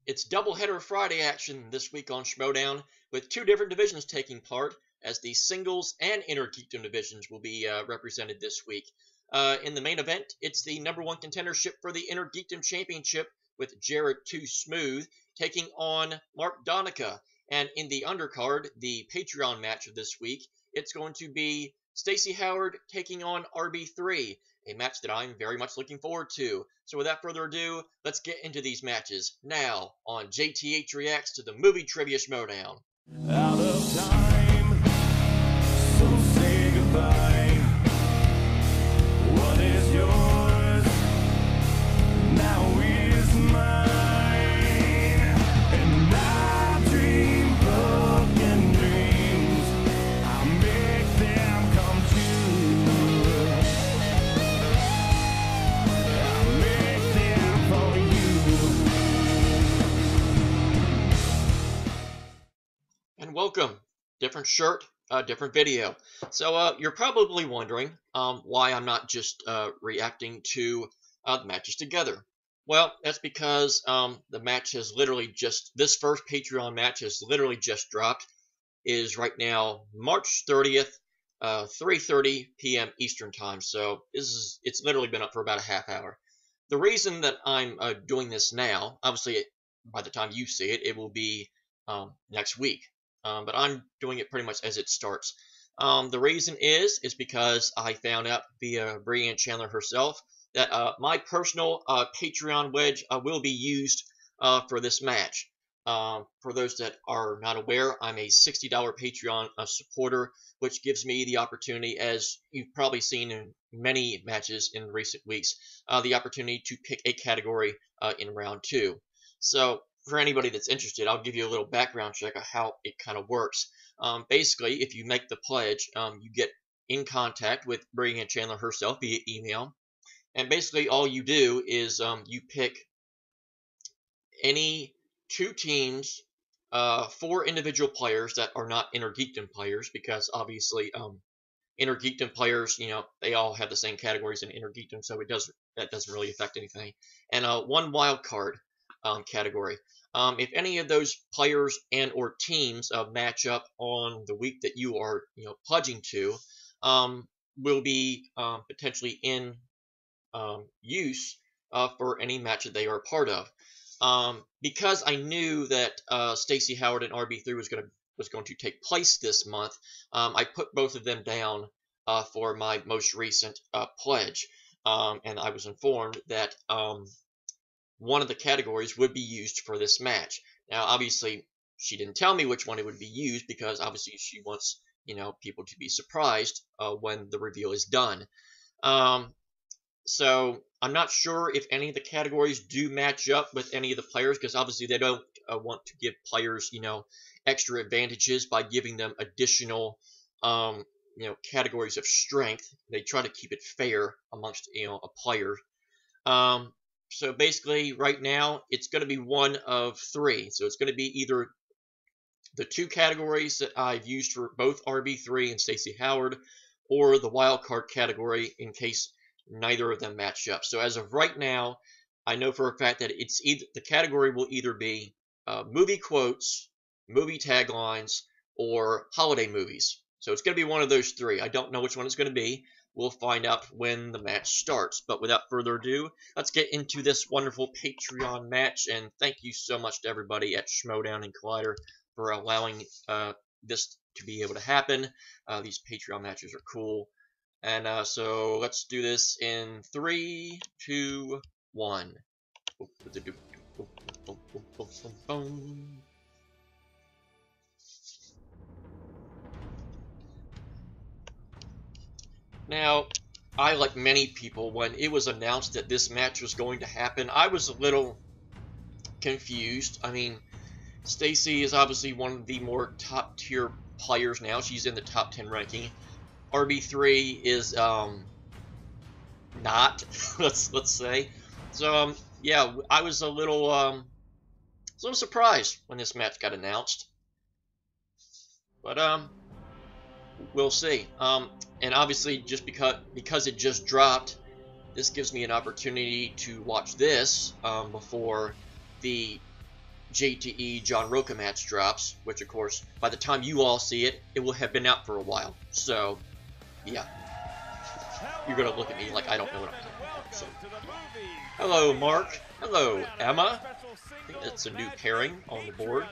It's doubleheader Friday action this week on Schmoedown, with two different divisions taking part, as the singles and intergeekdom divisions will be represented this week. In the main event, it's the #1 contendership for the Intergeekdom Championship, with Jared 2 Smooth taking on Mark Donica. And in the undercard, the Patreon match of this week, it's going to be Stacey Howard taking on RB3, a match that I'm very much looking forward to. So without further ado, let's get into these matches now on JTH Reacts to the Movie Trivia Schmoedown. Out of time, so say goodbye. What is yours now is mine, and I dream broken dreams. I'll make them come true. I'll make them for you. And welcome. Different shirt, different video. So you're probably wondering why I'm not just reacting to the matches together. Well, that's because the match has literally this first Patreon match has literally just dropped. It is right now March 30th, 3:30 p.m. Eastern Time. So it's literally been up for about a half hour. The reason that I'm doing this now, obviously by the time you see it, it will be next week. But I'm doing it pretty much as it starts. The reason is because I found out via Brianne Chandler herself that my personal Patreon wedge will be used for this match. For those that are not aware, I'm a $60 Patreon supporter, which gives me the opportunity, as you've probably seen in many matches in recent weeks, the opportunity to pick a category in round 2. So for anybody that's interested, I'll give you a little background check of how it kind of works. Basically, if you make the pledge, you get in contact with Brianne Chandler herself via email. And basically, all you do is you pick any 2 teams, 4 individual players that are not Intergeekdom players, because obviously Intergeekdom players, they all have the same categories in Intergeekdom, so that doesn't really affect anything. And 1 wild card category. If any of those players and or teams match up on the week that you are pledging to, will be potentially in use for any match that they are a part of. Because I knew that Stacey Howard and RB3 was going to take place this month, I put both of them down for my most recent pledge, and I was informed that one of the categories would be used for this match. Now, obviously, she didn't tell me which one it would be used, because obviously she wants, people to be surprised when the reveal is done. So I'm not sure if any of the categories do match up with any of the players, because obviously they don't want to give players, extra advantages by giving them additional, categories of strength. They try to keep it fair amongst, a player. So basically, right now, it's going to be one of 3. So it's going to be either the 2 categories that I've used for both RB3 and Stacey Howard, or the wildcard category in case neither of them match up. So as of right now, I know for a fact that the category will either be movie quotes, movie taglines, or holiday movies. So it's going to be one of those 3. I don't know which one it's going to be. We'll find out when the match starts. But without further ado, let's get into this wonderful Patreon match. And thank you so much to everybody at Schmoedown and Collider for allowing this to be able to happen. These Patreon matches are cool. And so let's do this in 3, 2, 1. Now, I, like many people, when it was announced that this match was going to happen, I was a little confused. I mean, Stacey is obviously one of the more top-tier players now. She's in the top 10 ranking. RB3 is not, let's say. So yeah, I was a little surprised when this match got announced. But we'll see. And obviously, just because it just dropped, this gives me an opportunity to watch this before the JTE John Roca match drops, which of course, by the time you all see it, it will have been out for a while. So, yeah. You're gonna look at me like I don't know what I'm talking about. So. Hello, Mark. Hello, Emma. I think that's a new pairing on the board.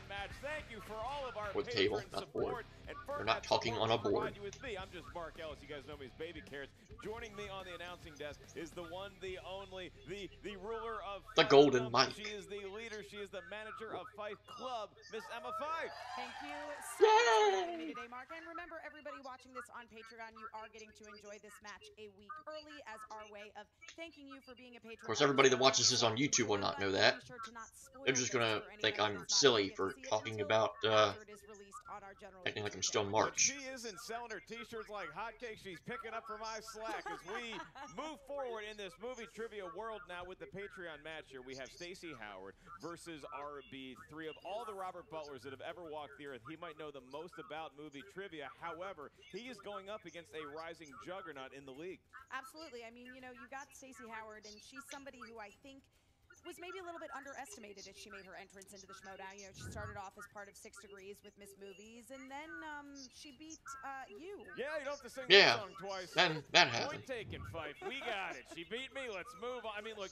Or the table, not the board. We're not talking on a board. I'm just Mark Ellis. You guys know me as Baby Carrots. Joining me on the announcing desk is the one, the only, the ruler of the Golden Mike. She is the leader. She is the manager of Fife Club, Miss Emma Fife. Thank you so much for having me today, Mark. And remember, everybody watching this on Patreon, you are getting to enjoy this match a week early as our way of thanking you for being a patron. Of course, everybody that watches this on YouTube will not know that. They're just gonna think I'm silly for talking about acting like I'm still March. She isn't selling her t-shirts like hotcakes. She's picking up for my slack as we move forward in this movie trivia world now with the Patreon match here. We have Stacey Howard versus RB3. Of all the Robert Butlers that have ever walked the earth, he might know the most about movie trivia. However, he is going up against a rising juggernaut in the league. Absolutely. I mean, you know, you got Stacey Howard, and she's somebody who I think was maybe a little bit underestimated as she made her entrance into the Schmoedown. You know, she started off as part of 6 Degrees with Miss Movies, and then she beat you. Yeah, you don't have to sing that song twice. Then that happened. Point taken, Fife. We got it. She beat me. Let's move on. I mean, look,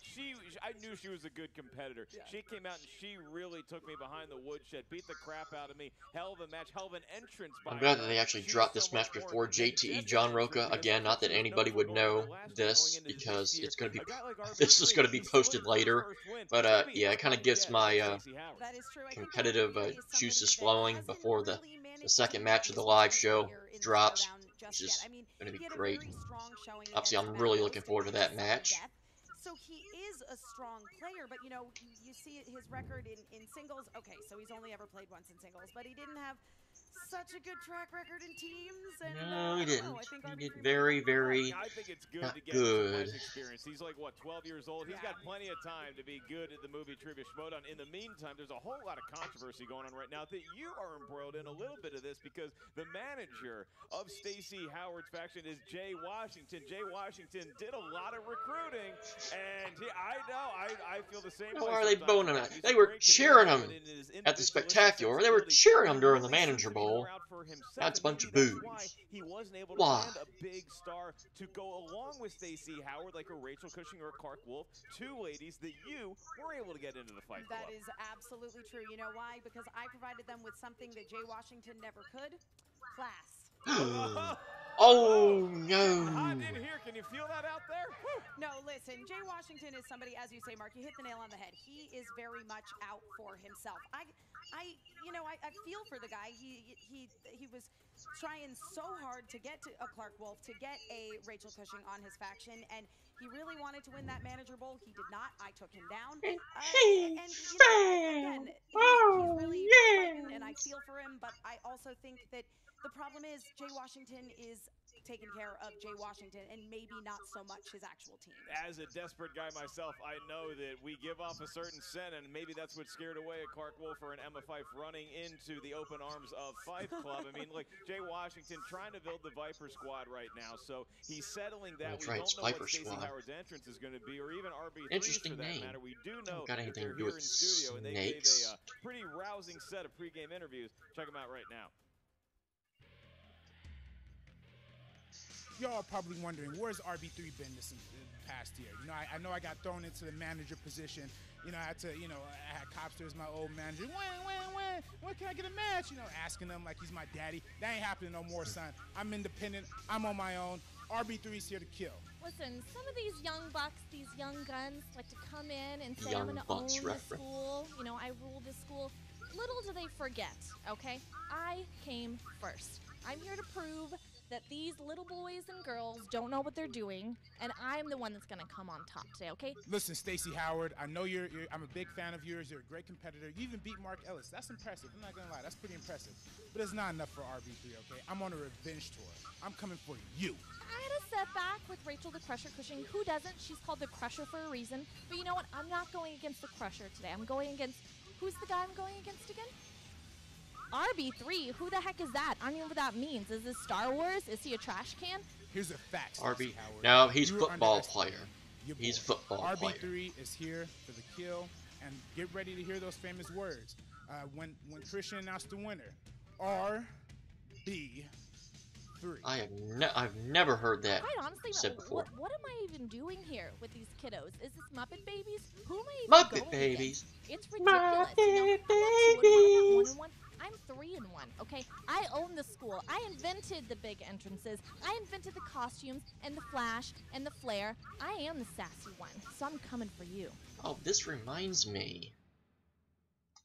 I knew she was a good competitor. Yeah. She came out and she really took me behind the woodshed, beat the crap out of me. Hell of a match, hell of an entrance. I'm glad that they actually dropped this match before JTE John Roca. Again, not that anybody would know this because it's going to be this is going to be posted later. But yeah, it kind of gets my competitive juices flowing before the second match of the live show drops, which is going to be great. Obviously, I'm really looking forward to that match. So he is a strong player, but you know, you see his record in singles. Okay, so he's only ever played once in singles, but he didn't have such a good track record in teams. And, no, he didn't. He did very, very I think it's good not to get good. Experience. He's like, what, 12 years old? He's got plenty of time to be good at the movie trivia Schmoedown. In the meantime, there's a whole lot of controversy going on right now that you are embroiled in a little bit of this because the manager of Stacey Howard's faction is Jay Washington. Jay Washington did a lot of recruiting, and I know, I feel the same way. Why are they boning it? They were cheering him at the Spectacular. They were cheering him during the Manager Bowl. That's a bunch of boos. He wasn't able to Why? land a big star to go along with Stacey Howard, like a Rachel Cushing or a Clark Wolf, 2 ladies that you were able to get into the fight. That is absolutely true. You know why? Because I provided them with something that Jay Washington never could. Class. Oh no! Hot in here. Can you feel that out there? Woo. No, listen. Jay Washington is somebody, as you say, Mark. You hit the nail on the head. He is very much out for himself. I feel for the guy. He was trying so hard to get to a Clark Wolf, to get a Rachel Cushing on his faction, and he really wanted to win that Manager Bowl. He did not. I took him down. And you know, again, he's really fighting, and I feel for him. But I also think that the problem is Jay Washington is taking care of Jay Washington and maybe not so much his actual team. As a desperate guy myself, I know that we give off a certain scent, and maybe that's what scared away a Clark Wolf or an Emma Fife running into the open arms of Fife Club. I mean, like, Jay Washington trying to build the Viper squad right now, so he's settling that. That's we right, don't know Viper what Stacey squad. Howard's entrance is going to be, or even RB3 Interesting for that name. matter. We do know Got anything that to do they're here with in studio, and they gave snakes. a pretty rousing set of pregame interviews. Check them out right now. Y'all probably wondering, where's RB3 been this past year? You know, I know I got thrown into the manager position. You know, I had to, you know, I had Copster as my old manager. When can I get a match? You know, asking him like he's my daddy. That ain't happening no more, son. I'm independent. I'm on my own. RB3's here to kill. Listen, some of these young bucks, these young guns, like to come in and say, Young I'm going to own bucks the reference. school. You know, I rule the school. Little do they forget, okay? I came first. I'm here to prove that these little boys and girls don't know what they're doing, and I'm the one that's going to come on top today, okay? Listen, Stacey Howard, I know I'm a big fan of yours. You're a great competitor. You even beat Mark Ellis. That's impressive. I'm not going to lie. That's pretty impressive. But it's not enough for RB3, okay? I'm on a revenge tour. I'm coming for you. I had a setback with Rachel the Crusher Cushing. Who doesn't? She's called the Crusher for a reason. But you know what? I'm not going against the Crusher today. I'm going against... Who's the guy I'm going against again? RB3, who the heck is that? I don't even know what that means. Is this Star Wars? Is he a trash can? Here's a fact, RB. Stacey Howard. No, he's You were football underestimated. player. Your He's boy. football RB3 player. is here for the kill. And get ready to hear those famous words. When Christian announced the winner, RB3. I've never heard that Quite honestly, said before. what am I even doing here with these kiddos? Is this Muppet Babies? Who am I even Muppet going Babies. against? It's ridiculous. Muppet I'm Babies. not 1-1. I'm 3-1. Okay, I own the school. I invented the big entrances. I invented the costumes and the flash and the flair. I am the sassy one, so I'm coming for you. Oh, this reminds me.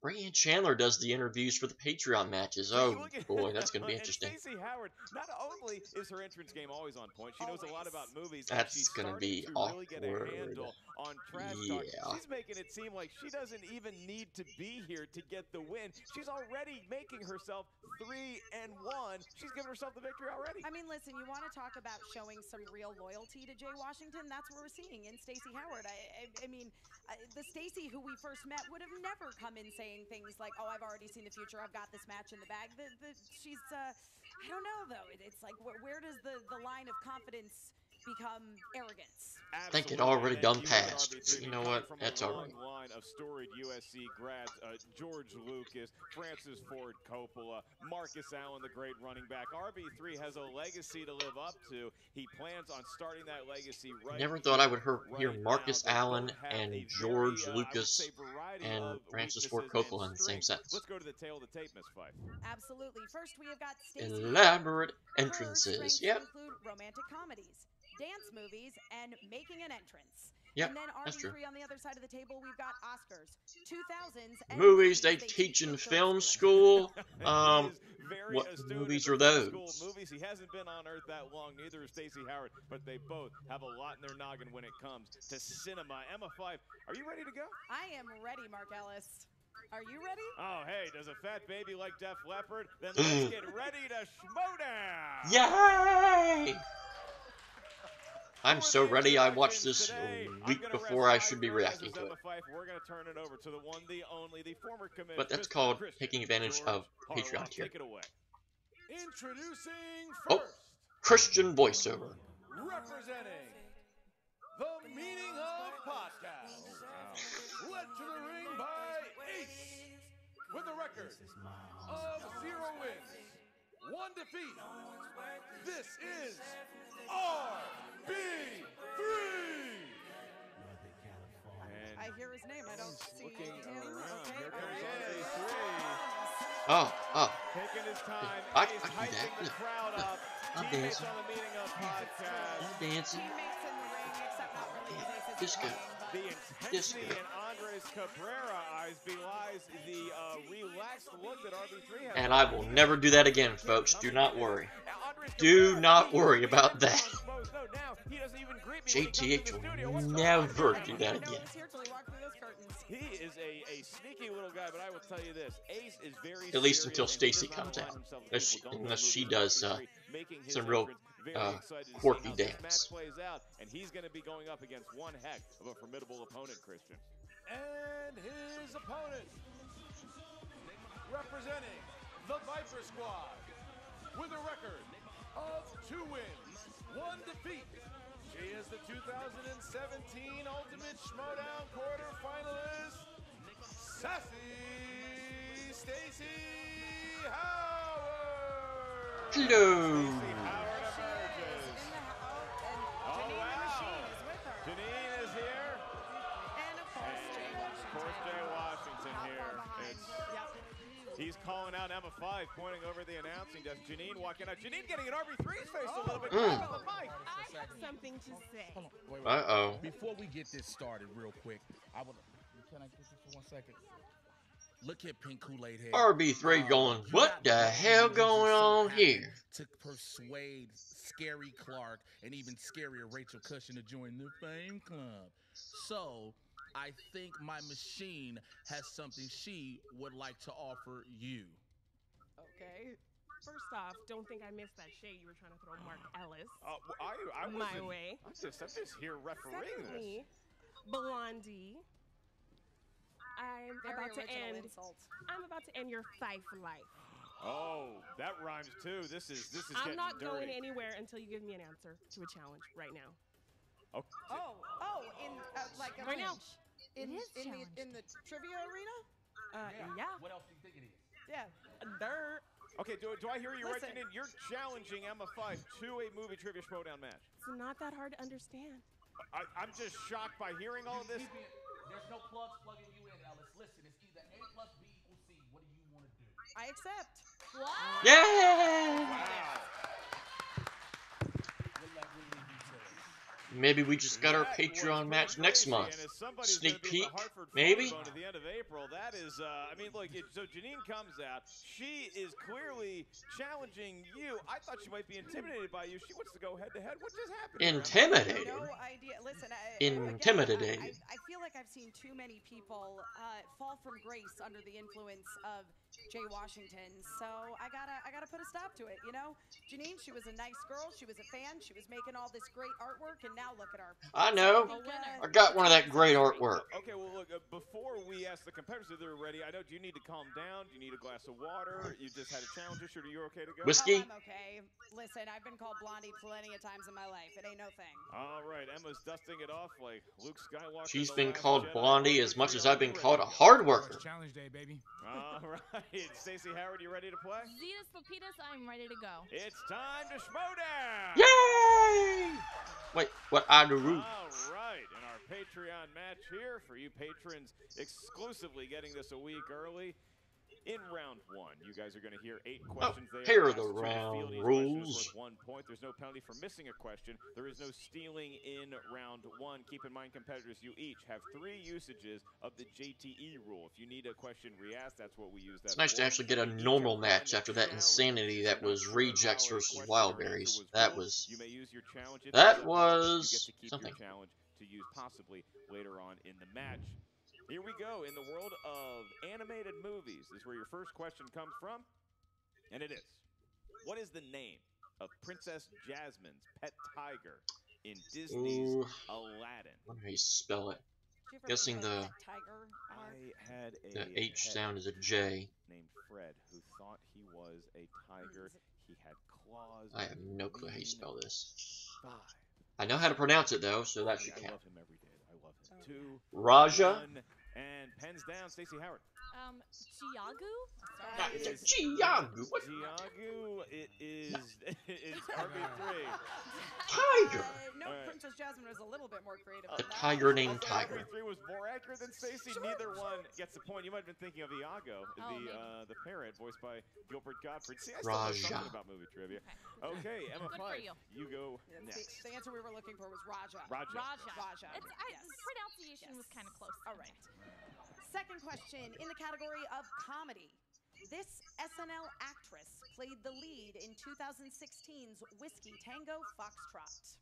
Ray and Chandler does the interviews for the Patreon matches. Oh boy, that's gonna be interesting. And Stacey Howard, not only is her entrance game always on point, she knows a lot about movies. That's she's gonna be starting to really get a awkward. handle on trash talk. She's making it seem like she doesn't even need to be here to get the win. She's already making herself 3-1. She's given herself the victory already. I mean, listen, you want to talk about showing some real loyalty to Jay Washington? That's what we're seeing in Stacey Howard. I mean, the Stacey who we first met would have never come in saying things like, "Oh, I've already seen the future. I've got this match in the bag." She's, I don't know though. It's like, where does the line of confidence become arrogance? I think it already done passed. So you know what? That's alright. Line of storied USC grads: George Lucas, Francis Ford Coppola, Marcus Allen, the great running back. RB3 has a legacy to live up to. He plans on starting that legacy right. Never thought I would hear Marcus Allen and George Lucas and Francis Ford Coppola in the same sentence. Let's go to the tail of the tape, Miss Fife. Absolutely. First, we have got Stacey Elaborate Her entrances. strengths Yep. include romantic comedies, dance movies, and making an entrance. Yep, And then that's true. RB3 on the other side of the table, we've got Oscars, 2000s, and Movies they teach in film school. Very What astute movies at are the film those? school movies. He hasn't been on Earth that long. Neither is Stacey Howard, but they both have a lot in their noggin when it comes to cinema. Emma Fife, are you ready to go? I am ready, Mark Ellis. Are you ready? Oh, hey, does a fat baby like Def Leppard? Then let's get ready to Schmoedown! Yay! I'm so ready. I watched this a week before I should be reacting to it. We're going to turn it over to the one, the only, the former commissioner. But that's called taking advantage of Patreon tier. Take it away. Introducing Oh, first, Christian voiceover. representing the meaning of podcast, led to the ring by Ace, with a record of 0 wins, 1 defeat. This is RB3. I hear his name. I don't see Looking him. around. Okay, Here there comes he is. RB3. Oh, Taking his time. I Ace can do hyping that. the crowd up. I'm Teammates dancing. on the meeting of podcast. I'm dancing. Teammates in the ring, except not really as Ace is This guy. playing, but The intensity in Andres Cabrera eyes belies the relaxed look that RB3 has. And I will never do that again, folks. Do not worry. Do not worry about that. JTH will never do that again. He is a sneaky little guy, but I will tell you this: Ace is very. At least until Stacey comes out. Unless she does some real quirky dance. Plays out, and he's going to be going up against one heck of a formidable opponent, Christian. And his opponent, representing the Viper Squad, with a record of 2 wins, 1 defeat. She is the 2017 Ultimate Schmoedown quarterfinalist, Sassy Stacey Howard. Hello. Howard emerges. And Janine the Machine is with her. Janine is here. And of course, Jay Washington. Of course, Jay Washington Not here. far behind. Yep. He's calling out Emma Fife, pointing over the announcing desk. Janine walking out. Janine getting an RB3's face a little bit. Mm. On the mic. I have something to say. Hold on, wait. Uh-oh. Before we get this started, real quick, can I get this for 1 second? Look at Pink Kool-Aid head. RB3 going, what the hell going on here? To persuade Scary Clark and even scarier Rachel Cushion to join the Fame Club. So, I think my machine has something she would like to offer you. Okay. First off, don't think I missed that shade you were trying to throw Mark Ellis I my wasn't- way. I'm just here refereeing this. Secondly, Blondie, I'm Very about to original end. insult. I'm about to end your Fife life. Oh, that rhymes too. This is I'm getting not dirty. going anywhere until you give me an answer to a challenge right now. Okay. Oh, in like a Right now. clinch. In It is in the trivia arena? Yeah. What else do you think it is? Yeah. Dirt. Okay, do I hear you right, Listen. Janine? You're challenging Emma 5 to a movie trivia Schmoedown match. It's not that hard to understand. I'm just shocked by hearing all of this. There's no plugs plugging you in, Ellis. Listen, it's either A plus B equals C. What do you want to do? I accept. What? Yeah! Wow. Maybe we just got our That Patreon was match pretty next crazy, month. and as somebody who's Sneak gonna be at the peek, Hartford maybe? Phone Bone at the end of April, that is, I mean, look, so Janine comes out. She is clearly challenging you. I thought she might be intimidated by you. She wants to go head-to-head. What just happened? here, Emma? Intimidated? No idea. Listen, Intimidated. Again, I feel like I've seen too many people fall from grace under the influence of Jay Washington. So I gotta put a stop to it. You know, Janine, she was a nice girl. She was a fan. She was making all this great artwork, and now look at her. I know. So I think, I got one of that great artwork. Okay, well, look, before we ask the competitors if they're ready, I know, do you need to calm down? Do you need a glass of water? You just had a challenge issue. Are you okay to go? Whiskey? I'm okay. Listen, I've been called Blondie plenty of times in my life. It ain't no thing. All right, Emma's dusting it off like Luke Skywalker. She's in The been Last called Jedi. Blondie as much as I've been Are you called a ready? hard It's worker. challenge day, baby. All right, Stacey Howard, you ready to play? Zetus Lapidas, I'm ready to go. It's time to Schmoedown! Yay! Wait, what I do? All right, and our Patreon match here for you patrons exclusively getting this a week early. In round one, you guys are going to hear 8 questions there. here are Ask the to round field each rules. question is worth 1 point. There's no penalty for missing a question. There is no stealing in round one. Keep in mind, competitors, you each have 3 usages of the JTE rule. If you need a question re-asked, that's what we use that It's nice to for. actually get a You each normal have match 1 after that challenge. insanity that If you're was not sure Rejects how a versus question or Wildberries. answer That close, was you may use your challenge. If that it's a was you get to keep something. your challenge to use possibly later on in the match. Here we go. In the world of animated movies is where your first question comes from. And it is, what is the name of Princess Jasmine's pet tiger in Disney's Ooh. Aladdin? I wonder how you spell it. Did you ever Guessing play the Pet Tiger, Mark? I had a the H pet sound is a J. named Fred who thought he was a tiger. He had claws. I have no clue how you spell this. 5. I know how to pronounce it though, so that should I count. love him every day. I love him. Okay. 2, Raja? 1, and pens down. Stacey Howard. Chiagu? Giagu. What? Giagu, it is it's RB3. Tiger. No, All right. Princess Jasmine was a little bit more creative. A than that. tiger named Also, Tiger. RB3 was more accurate than Stacey. Sure, Neither sure. one gets the point. You might have been thinking of Iago, maybe. the parrot voiced by Gilbert Gottfried. See, I still know Raja. something about movie trivia. Okay, Emma Good for 5, you. go Yeah, next. the answer we were looking for was Raja. Raja. Raja. It's, Yes. pronunciation Yes. was kind of close. All right. Second question in the category of comedy. This SNL actress played the lead in 2016's Whiskey Tango Foxtrot.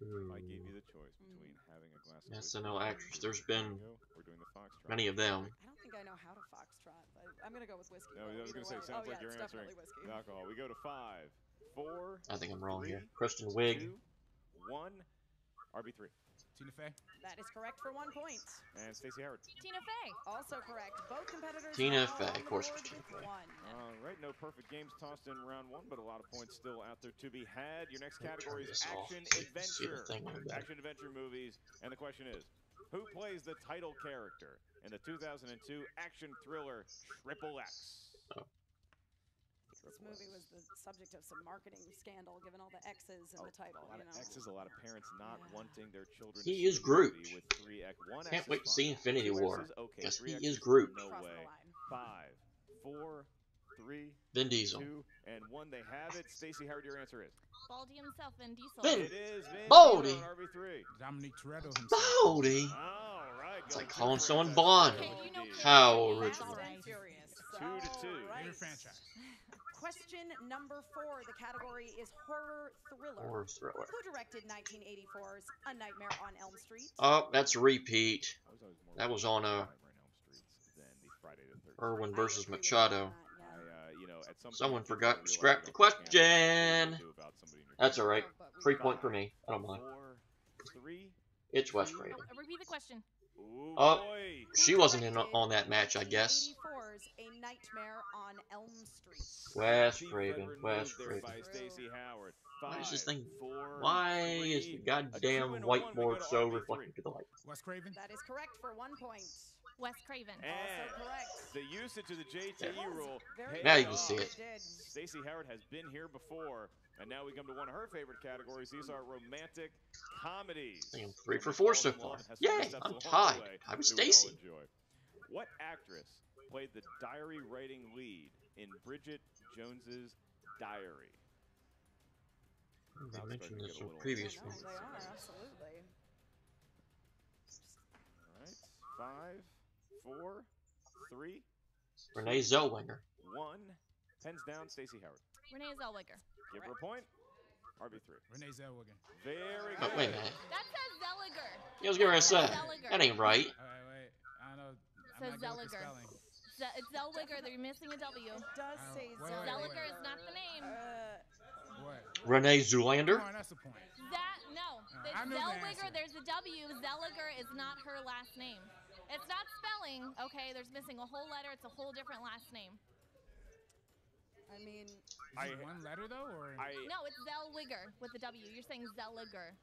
I gave you the choice between having a glass of whiskey SNL actress. There's been or doing the foxtrot. many of them. I don't think I know how to foxtrot, but I'm gonna go with whiskey. No, though, I was either going to say, way. sounds Oh, like yeah, you're it's answering definitely whiskey. alcohol. We go to 5, 4, I think I'm wrong 3, here. Kristen Wiig. 2, 1, RB3. Tina Fey. That is correct for 1 point. And Stacey Howard. Tina Fey. Also correct. Both competitors Tina now Fey, on of the course board it's Tina with Fey. 1. All right, no perfect games tossed in round 1, but a lot of points still out there to be had. Your next Let me turn category is this off action so you can see the adventure. thing on the back. Action adventure movies, and the question is, who plays the title character in the 2002 action thriller Triple X? This movie was the subject of some marketing scandal, given all the X's in the title. A lot You of know. X's, a lot of parents not Yeah. wanting their children He to is see a Groot. movie with 3 X. 1 Can't X wait is to see fine. Infinity 2 War. X's, okay. Guess 3 he X's, is Groot. No Cross the way. line. 5, 4, 3, Vin Diesel. 2, and 1. They have it. Stacey Howard, your answer is. Baldy himself, Vin Diesel. Vin. It is Vin Baldy. Diesel on RB3. Dominique Toretto himself. Baldy. All right. It's going like calling different. someone That's blonde. good Okay, you know, indeed. How That's original. all Fast right. and Furious. 2 to 2. All Favorite right. franchise. Question number 4. The category is horror thriller. Or thriller. Who directed 1984's A Nightmare on Elm Street? Oh, that's a repeat. I was always more That was on, Nightmare on Elm Streets than the Friday the 13th. Irwin I versus agree with Machado. that, yeah. You know, at some Someone point, you forgot to realize scrap you the don't have question. to do about somebody in your That's family. alright. No, but we- 3 point for me. I don't mind. 4, 3. It's Wes two. Craven. Oh, repeat the question. Ooh, Oh. boy. She wasn't in on that match, I guess. 1984's A Nightmare on Elm Street. Wes Chief Craven. veteran Wes move there Craven. by Stacey Howard. Why is this 5, thing? 4, Why 3, is the a 2 goddamn and a 1, we go whiteboard to so RB3. reflective to the light? Wes Craven. That is correct for 1 point. Wes Craven. And Also correct. the usage of the JTE Yeah. rule Very Now you good. can see it. It did. Stacey Howard has been here before, and now we come to one of her favorite categories. These are romantic comedies. I am 3 for 4 so far. Yay! I'm tied. I was Stacey. What actress played the diary writing lead in Bridget Jones's Diary? I mentioned this in a previous No, one. they are, absolutely. All right, 5, 4, 3, Renee Zellweger. 1. Pens down, Stacey Howard. Renee Zellweger. Give her a point. RB3. Renee Zellweger. Very Oh, good. wait a minute. That says Zellweger. I was gonna say Zellweger. that ain't right. Wait. I don't know. Says I'm not good with the Zellweger. spelling. It's Zellweger. They're missing a W. It does say wait, Zellweger is not the name. What? Renee Zoolander. Come on, that's the point. No. It's I know the Zellweger. answer. There's a W. Zellweger is not her last name. It's not spelling. Okay, there's missing a whole letter. It's a whole different last name. I mean, Is it one letter though, or? No, it's Zellweger with a W. You're saying Zellweger.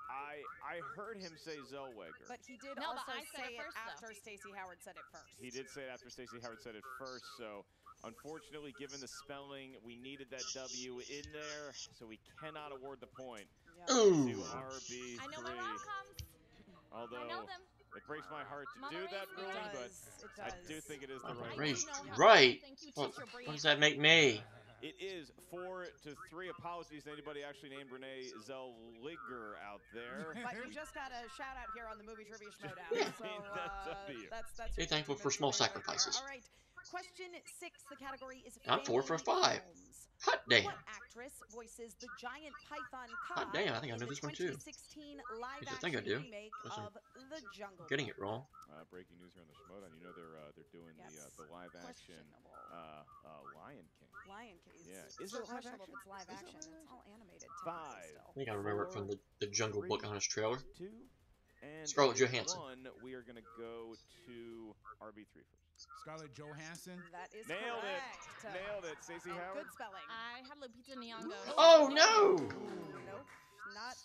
I heard him say Zellweger. but he did No, but also I said say it it first, though. after Stacey Howard said it first. He did say it after Stacey Howard said it first, so unfortunately, given the spelling, we needed that W in there, so we cannot award the point Yep. Ooh. to RB3. I know my rom-coms. Although I know them. it breaks my heart to Mama do that, raised me really, right. but It I does. do think it is the Mama right raised one. I know how right. to Thank you, What, teacher what does that make me? It is 4-3. Apologies to anybody actually named Renee Zellweger out there. But you just got a shout out here on the movie trivia Schmoedown. Yeah. So W. that's Be your thankful for compliment small right there. sacrifices. All right. Question 6. The category is I'm 4 for family 5. films. Hot damn. What actress voices the giant python Hot Ka damn, I think I in know the this one too. 2016 Yes, I think I live-action do. remake Listen, of The Jungle Getting Book? it wrong. Breaking news here on the Schmoedown. You know they're doing Yes. the live action Questionable. Lion King. Lion King. Yeah. It's Is it so live questionable action? if it's live Is it action. live It's all animated. 5. technically still. I think I remember it from the Jungle Book on his trailer. 2 and Scarlett Johansson. 1. We are gonna go to RB3 first. Scarlett Johansson. That is Nailed it. correct. Nailed it. Stacey And Howard. good spelling. I had Lupita Nyong'o. Oh no! Nope. Not.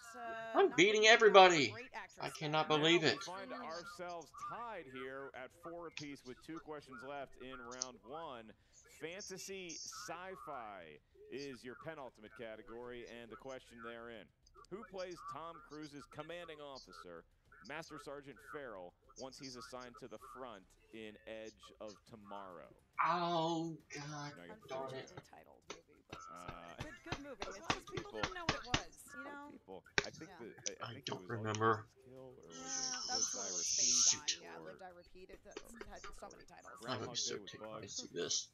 I'm not beating Lupita, everybody. great actress I there. cannot Now believe we it. find ourselves tied here at 4 apiece with 2 questions left in round 1. Fantasy sci-fi is your penultimate category, and the question therein: who plays Tom Cruise's commanding officer, Master Sergeant Farrell, once he's assigned to the front in Edge of Tomorrow? Oh god No, I got darn it. Unfortunately titled movie, but good movie. It's just people people- didn't know what it was, you know. People, I think Yeah. that I think don't it was remember. Kill, or was Yeah, it that was Live, what Die, it was Repeat, based on. Shoot. Yeah, or Lived, I Repeat. It had so many titles. I'm gonna Groundhog be so Day with ticked when I bugs. see this.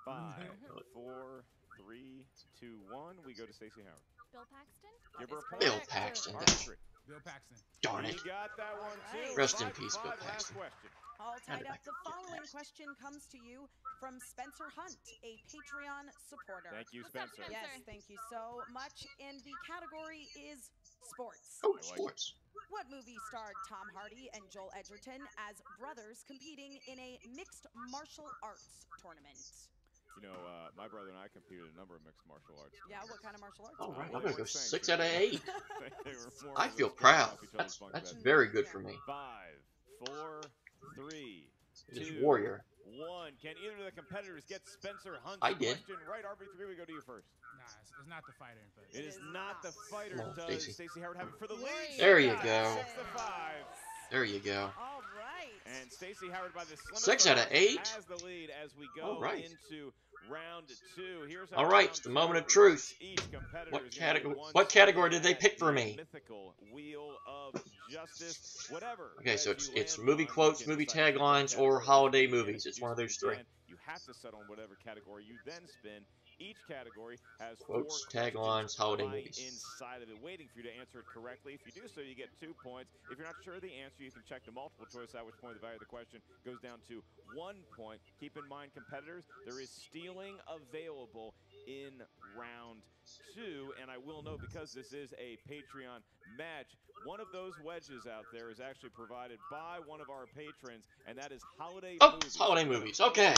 5, 4, 3, 2, 1. We go to Stacey Howard. Bill Paxton. Give her a is point. Bill correct. Paxton. RB3. Bill Paxton. Darn it. You got that one too. Alright. Rest in 5 to peace, Bill 5, last Paxton. question. All tied did I up. The following question comes to you from Spencer Hunt, a Patreon supporter. Thank you, What's up, Spencer. Spencer? Yes, thank you so much. And the category is sports. Oh, like sports. What movie starred Tom Hardy and Joel Edgerton as brothers competing in a mixed martial arts tournament? You know, my brother and I competed in a number of mixed martial arts. Yeah, what kind of martial arts? All right, Well, I'm gonna they go were 6 out of sanctioned. 8. They were more I or feel less proud. off each other's bunk That's beds. very good for me. 5, 4, 3, It is 2, Warrior. 1. Can either of the competitors get Spencer Hunt's I did. question right? RB3, we go to you first. Nah, it's not the fighter, but It is not the fighter. Come on, Does Stacey. Stacey Howard have it for the lead? There you She got go. it. 6 to 5. There you go. All right. And Stacey Howard by the slimmest 6 out of margin 8? has the lead as we go All right. into round 2. Here's how All right, round it's the 2 moment of works. truth. Each competitor What is gonna get category? one What category swing did they at pick for the me? Mythical wheel of justice, whatever. Okay, so that you it's land movie on, you quotes, can movie decide which taglines, or category holiday you get. movies. It's You one of those three. again, You have to settle on whatever category you then spin. Each category has Quotes, 4 taglines, questions holiday lying movies. inside of it, waiting for you to answer it correctly. If you do so, you get 2 points. If you're not sure of the answer, you can check the multiple choice, at which point the value of the question goes down to 1 point. Keep in mind, competitors, there is stealing available in round 2, and I will note, because this is a Patreon match. One of those wedges out there is actually provided by one of our patrons, and that is Holiday Movies. It's Holiday Movies. Okay.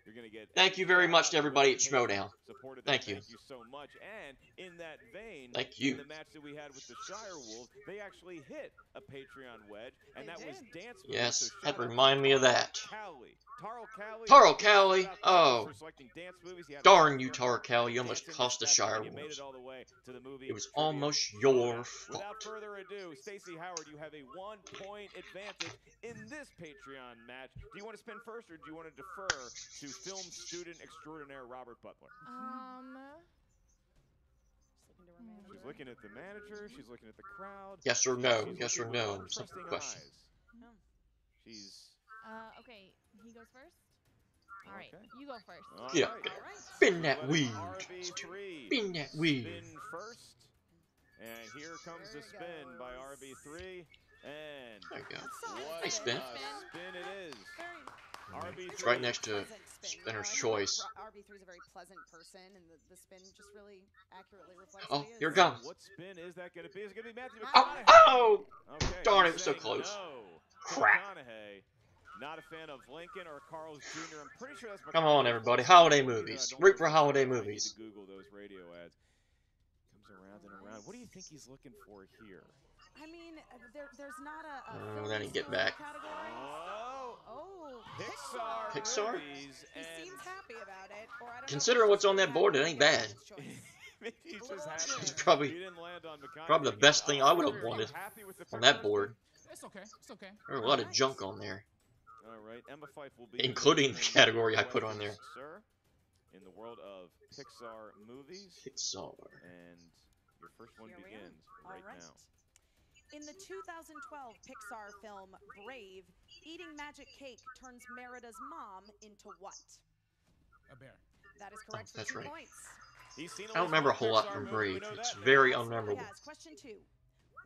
You're gonna get Thank you very much to everybody at Schmoedown. Thank you. Thank you so much. And in that vein, thank you. In the match that we had with the Shire Wolves, they actually hit a Patreon wedge, and that was Dance Moves. Yes, that reminded me of that. Taro Cali. Oh, darn you, Taro Cali. You almost cost the Shire Wolves. It was almost your fault. Without further ado, Stacey Howard, you have a 1-point advantage in this Patreon match. Do you want to spin first, or do you want to defer to film student extraordinaire Robert Butler? She's looking at the manager. She's looking at the crowd. Yes or no? Yes or no? Simple question. She's okay. He goes first. All right, you go first. Yeah. Spin that weed. Spin that weed. Spin first. And here comes the spin by RB3. And there you go. What nice spin. Spin it is. RB3. It's right next to Spinner's Choice. RB3 is a very pleasant person, and the spin just really accurately reflects. Oh, here it comes. What spin is that going to be? Is it going to be Matthew McConaughey? Oh! Okay, darn, it was so close. No. Crap. Not a fan of Lincoln or Carl's Jr. I'm pretty sure that's. Come on, everybody. Holiday movies. Root for holiday movies. Google those radio ads. Comes around and around. What do you think he's looking for here? I mean, there's not a. Then he get back. Oh, Pixar. He seems happy about it. Or I don't Considering what's on that board, it ain't bad. It's probably the best thing I would have wanted on that board. It's okay. It's okay. There's a lot of junk on there. All right, Emma Fife will be including the category I put on there. Sir, in the world of Pixar movies. Pixar. And your first one begins right now. In the 2012 Pixar film Brave, eating magic cake turns Merida's mom into what? A bear. That is correct. That's for 2 right. points. I don't remember a whole lot from Brave. It's very unmemorable. Yes. Question 2.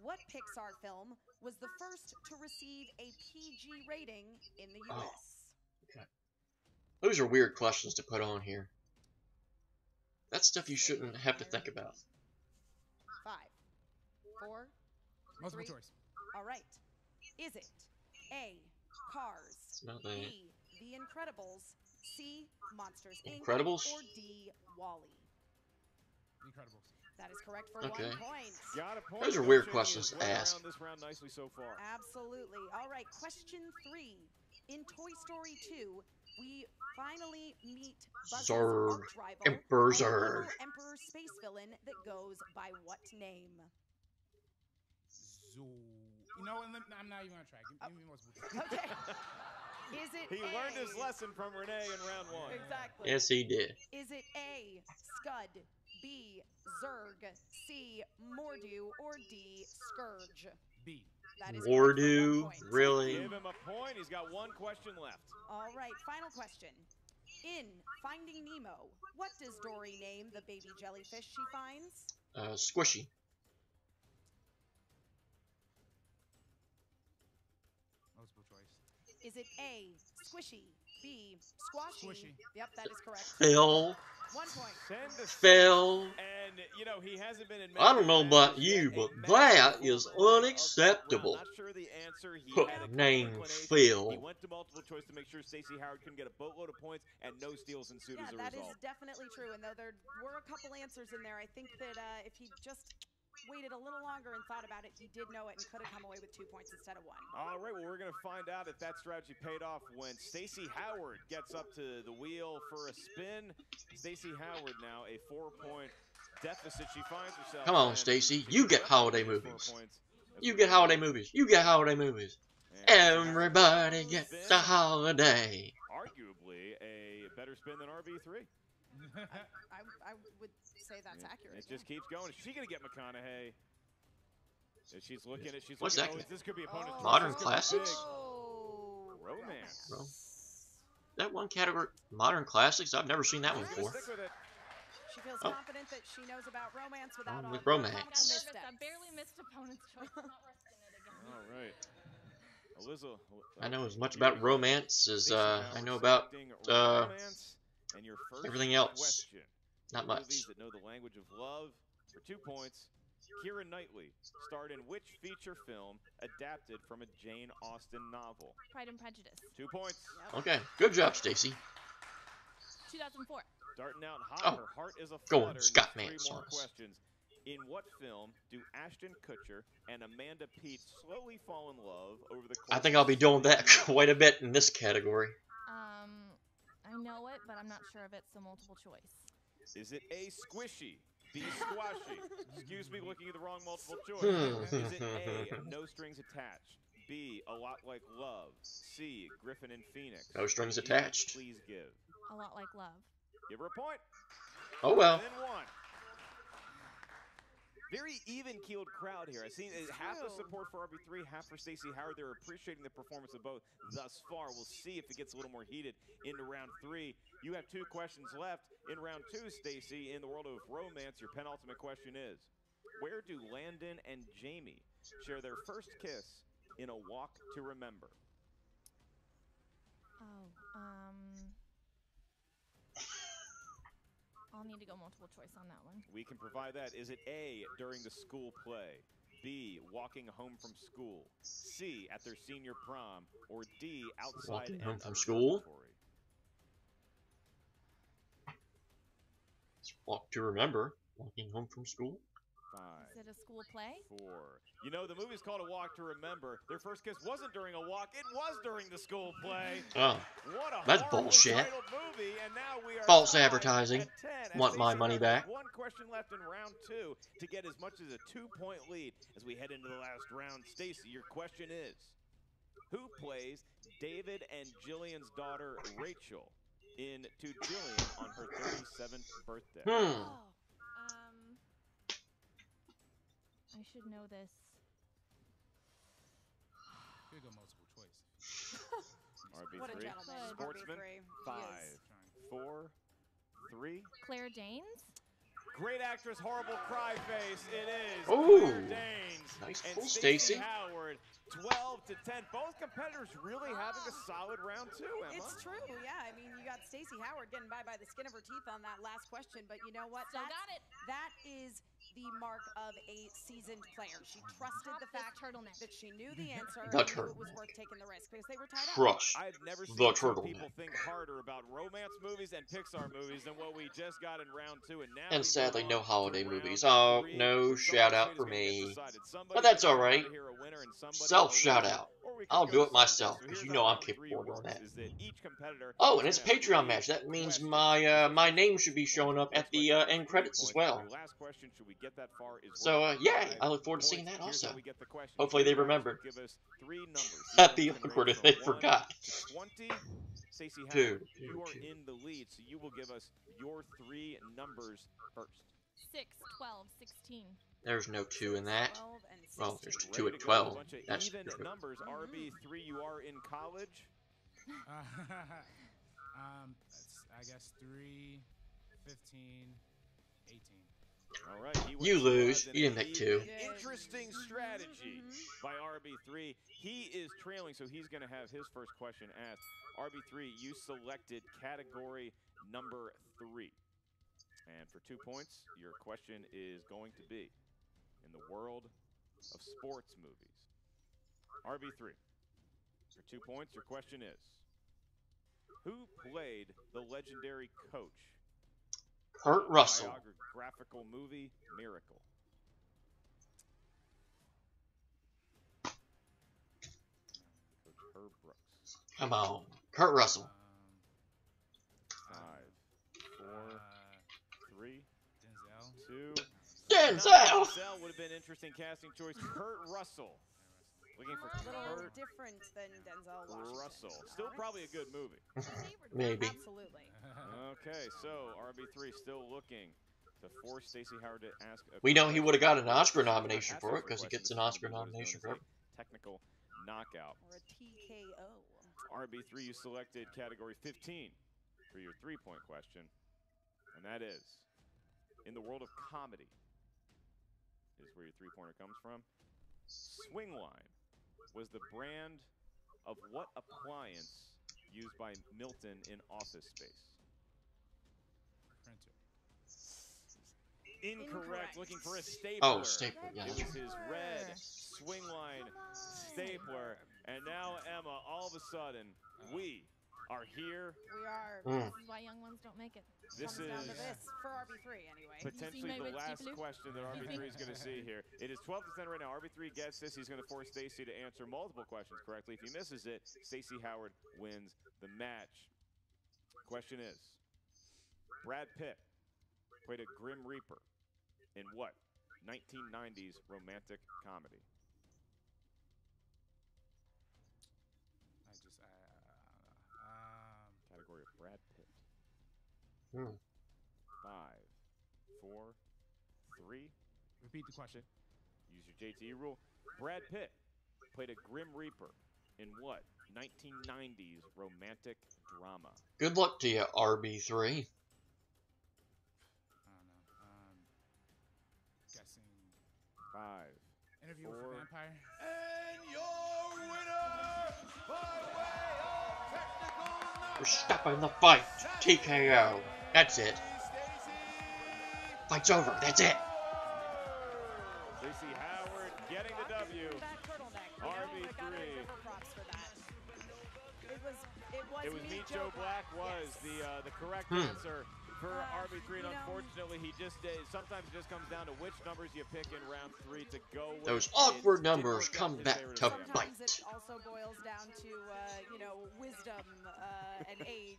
What Pixar film was the first to receive a PG rating in the U.S.? Okay. Those are weird questions to put on here. That's stuff you shouldn't have to think about. 5, 4, multiple 3. choice. All right. Is it A, Cars, B, The Incredibles, C, Monsters Inc., Incredibles? or D, WALL-E? Incredibles. That is correct for okay. 1 point. Got a point. Those are weird questions to ask. This round nicely so far. Absolutely. All right, question 3. In Toy Story 2, we finally meet Buzz's arch-rival, Emperor an Zurg. Emperor space villain that goes by what name? Zoo. You know, I'm not even gonna try. Give me multiple choice. Okay. Is it He learned his lesson from Renee in round 1. Exactly. Yes, he did. Is it A, Scud, B, Zurg, C, Mordu, or D, Scourge? B. That is Mordu, really? Give him a point. He's got 1 question left. All right, final question. In Finding Nemo, what does Dory name the baby jellyfish she finds? Squishy. Multiple choice. Is it A, Squishy, B, Squashy? Squishy. Yep, that is correct. Phil. 1 point. Phil. And, you know, he hasn't been in I don't know about you, but that is unacceptable. Not sure the answer. He Put had a name inclination. Phil. He went to multiple choice to make sure Stacey Howard couldn't get a boatload of points, and no steals ensued as a That result. is definitely true. And though there were a couple answers in there, I think that if he just waited a little longer and thought about it, he did know it and could have come away with 2 points instead of 1. All right, well, we're going to find out if that strategy paid off when Stacey Howard gets up to the wheel for a spin. Stacey Howard now a 4-point deficit. She finds herself. Come on, Stacey. You get holiday movies. You get holiday movies. You get holiday movies. Everybody gets a holiday. Arguably a better spin than RB3. I would say that's accurate. It just keeps going. Is she going to get McConaughey? She's looking at. She's What's looking. that? This could be opponent's Modern choice. classics? Romance. Well, that one category, modern classics. I've never seen that one before. Stick with it. She feels confident that she knows about romance without with romance. I barely missed opponent's choice. I'm not risking it again. All right. Alyssa, I know as much about romance as I know about and your first everything else. question. Not much. Movies that know the language of love for 2 points. Keira Knightley starred in which feature film adapted from a Jane Austen novel? Pride and Prejudice. 2 points. Okay, good job, Stacy. 2004. Starting out hot, Oh, her heart is a go flutter. on, Needs Scott 3 Mans more on us. questions. In what film do Ashton Kutcher and Amanda Peet slowly fall in love over the course I think I'll be doing that of quite a bit in this category. I know it, but I'm not sure if it's a multiple choice. Is it A, squishy, B, squashy? Excuse me, looking at the wrong multiple choice. Is it A, no strings attached, B, a lot like love, C, Griffin and Phoenix? No strings D, attached. Please give. A lot like love. Give her a point. Oh well. And then 1. Very even-keeled crowd here. I've seen half the support for RB3, half for Stacey Howard. They're appreciating the performance of both thus far. We'll see if it gets a little more heated into round 3. You have 2 questions left. In round 2, Stacey, in the world of romance, your penultimate question is, where do Landon and Jamie share their first kiss in A Walk to Remember? I'll need to go multiple choice on that one. We can provide that. Is it A, during the school play, B, walking home from school, C, at their senior prom, or D, outside Walking home an from school? observatory? Walk to Remember. Walking home from school. 5, Is it a school play? 4. You know, the movie's called A Walk to Remember. Their first kiss wasn't during a walk, it was during the school play. Oh, What a that's horribly bullshit. titled movie, and now we are False tied advertising. at 10, as Want my Stacey money Howard has back. 1 question left in round 2 to get as much as a 2-point lead as we head into the last round. Stacey, your question is, who plays David and Jillian's daughter, Rachel, in To Jillian on her 37th birthday? Oh, I should know this. Could go multiple choice. RB3. What a gentleman. Sportsman. RB3. 5, He is. 4, 3. Claire Danes? Great actress, horrible cry face. It is Ooh. Claire Danes. Nice And pull, Stacey Stacey. Howard, 12 to 10. Both competitors really having a solid round 2, Emma. It's true, yeah. I mean, you got Stacey Howard getting by the skin of her teeth on that last question, but you know what? Still got it. That is the mark of a seasoned player. She trusted Pop the this fact turtleneck. that she knew the answer The and knew it turtleneck. was worth taking the risk because they were tied up. Crush. I've never The seen two turtleneck. people think harder about romance movies and Pixar movies than what we just got in round 2. And now And we sadly, move no on to holiday round movies. Oh, 3. no Somebody's shout out fate for is gonna get me. decided. Somebody's But that's gonna come alright. out here a winner and somebody Self a shout loser. out. Or we could I'll go do it Sunday. myself, So because here's you know how I'm round 3 capable of doing works, that. is that each competitor Oh, and is it's gonna have Patreon 3 match. That means questions. my name should be showing up at the end credits as well. Your last question, should we get that far, is So, worth yay! 5 I look forward to seeing points. that Here's how also. we get the question. Hopefully they Each round remember. will give us 3 numbers. That'd These be numbers can awkward range if they from 1 forgot. to 20. Stacey Howard, Two, you are two. in the lead, so you will give us your 3 numbers first. 6, 12, 16. There's no 2 in that. 12 and 16. Well, there's Ready 2 to at go, 12. A bunch of That's even different. numbers. RB3, you are in college. I guess 3, 15, 18. All right. He went You two lose. odds and You a didn't make even 2. Interesting strategy by RB3. He is trailing, so he's going to have his first question asked. RB3, you selected category number 3. And for 2 points, your question is going to be in the world of sports movies. RB3, for 2 points, your question is, who played the legendary coach? Kurt Russell. Biographical movie Miracle. Coach Herb Brooks. Come on. Kurt Russell. 5, 4, 3, Denzel. 2. Denzel! Denzel would have been an interesting casting choice. Kurt Russell. Looking for A little Kurt different than Denzel Washington. Russell. Still probably a good movie. Maybe. Absolutely. Okay, so RB3 still looking to force Stacey Howard to ask a We know he would have got an Oscar question. nomination for it That's because he a gets an question Oscar that's what is known nomination as for a it. technical knockout. Or a TKO. RB3, you selected category 15 for your 3-point question, and that is, in the world of comedy, is where your 3-pointer comes from. Swingline was the brand of what appliance used by Milton in Office Space? Printer. Incorrect. Looking for a stapler. Oh, stapler. Yeah, It that's was right. his red swing line stapler. And now, Emma, all of a sudden, we are here. We are. Mm. This is why young ones don't make it. This Comes down to is this for RB3 anyway. potentially my the red last stapler? question that RB3 is going to see here. It is 12 to 10 right now. RB3 gets this. He's going to force Stacy to answer multiple questions correctly. If he misses it, Stacy Howard wins the match. Question is, Brad Pitt played a Grim Reaper in what 1990s romantic comedy? Category of Brad Pitt. Hmm. 5, 4, 3. Repeat the question. Use your JTE rule. Brad Pitt played a Grim Reaper in what 1990s romantic drama? Good luck to you, RB3. I don't know. Guessing. 5. Interview 4. with a Vampire. And your winner by way of technical knockout. We're stopping the fight. TKO. That's it. Fight's over. That's it. Stacey Howard getting the W. That turtleneck. You know, RB3. I gotta give her props for that. It was Meet Joe Black was yes. the correct Hmm. answer for RB3, and you know, unfortunately, he just sometimes it just comes down to which numbers you pick in round 3 to go with. Those It awkward didn't numbers work out come in his back favor to this time. bite. Sometimes it also boils down to, you know, wisdom and age,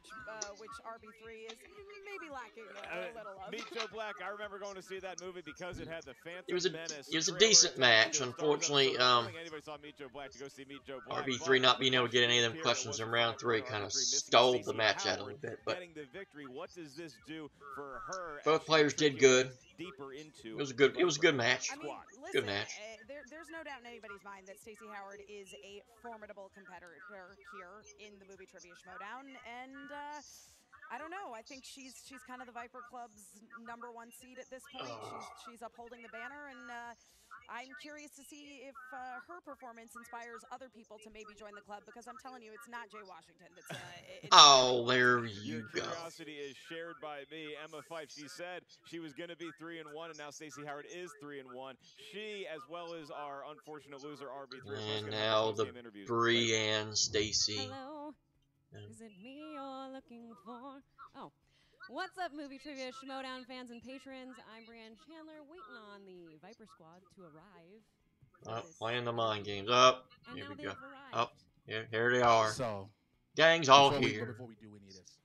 which RB3 is maybe lacking a little of. Meet Joe Black. I remember going to see that movie because it had the Phantom It was a Menace. decent trailer match. attached to it. Unfortunately, I don't think anybody saw Meet Joe Black to go see Meet Joe Black. RB3 not being able to get any of them questions in round 3 kind of stalled the match out a little bit. But getting the victory. What does this do for her? both players did good. Deeper into It was a good match. I mean, listen, Good match. There's no doubt in anybody's mind that Stacey Howard is a formidable competitor here in the movie trivia Schmoedown, and I don't know. I think she's kind of the Viper Club's #1 seed at this point. She's upholding the banner, and I'm curious to see if her performance inspires other people to maybe join the club, because I'm telling you, it's not Jay Washington. It's Oh, there Your you go. curiosity is shared by me, Emma Fife. She said she was going to be 3-1, and now Stacey Howard is 3-1. She, as well as our unfortunate loser RB3, And now the Bree and Stacy. Hello. Is it me you're looking for? Oh. What's up, movie trivia Schmoedown fans and patrons? I'm Brianne Chandler, waiting on the Viper Squad to arrive. Playing the mind games. Up. And Here now we they've go. arrived. Up. Here they are. So, Gang's all before here. before we do any of this,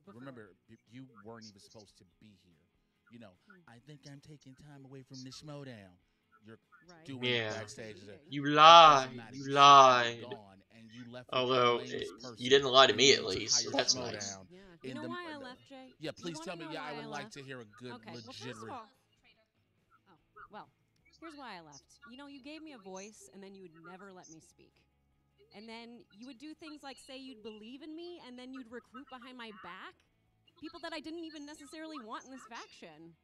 remember, you weren't even supposed to be here. You know, I think I'm taking time away from the Schmoedown. You're Right. doing Yeah. backstage. You lied. Doesn't matter. You You're lied. gone, and you left Although, the lamest person you didn't lie to in me the at least, so entire that's Schmoedown nice. Yeah. in You know the- why I left, Jay? Yeah, You please wanna tell me. know Yeah, why I would like left? to hear a good, Okay. Well, legit. first of all, well, here's why I left. You know, you gave me a voice, and then you would never let me speak. And then you would do things like say you'd believe in me, and then you'd recruit behind my back people that I didn't even necessarily want in this faction.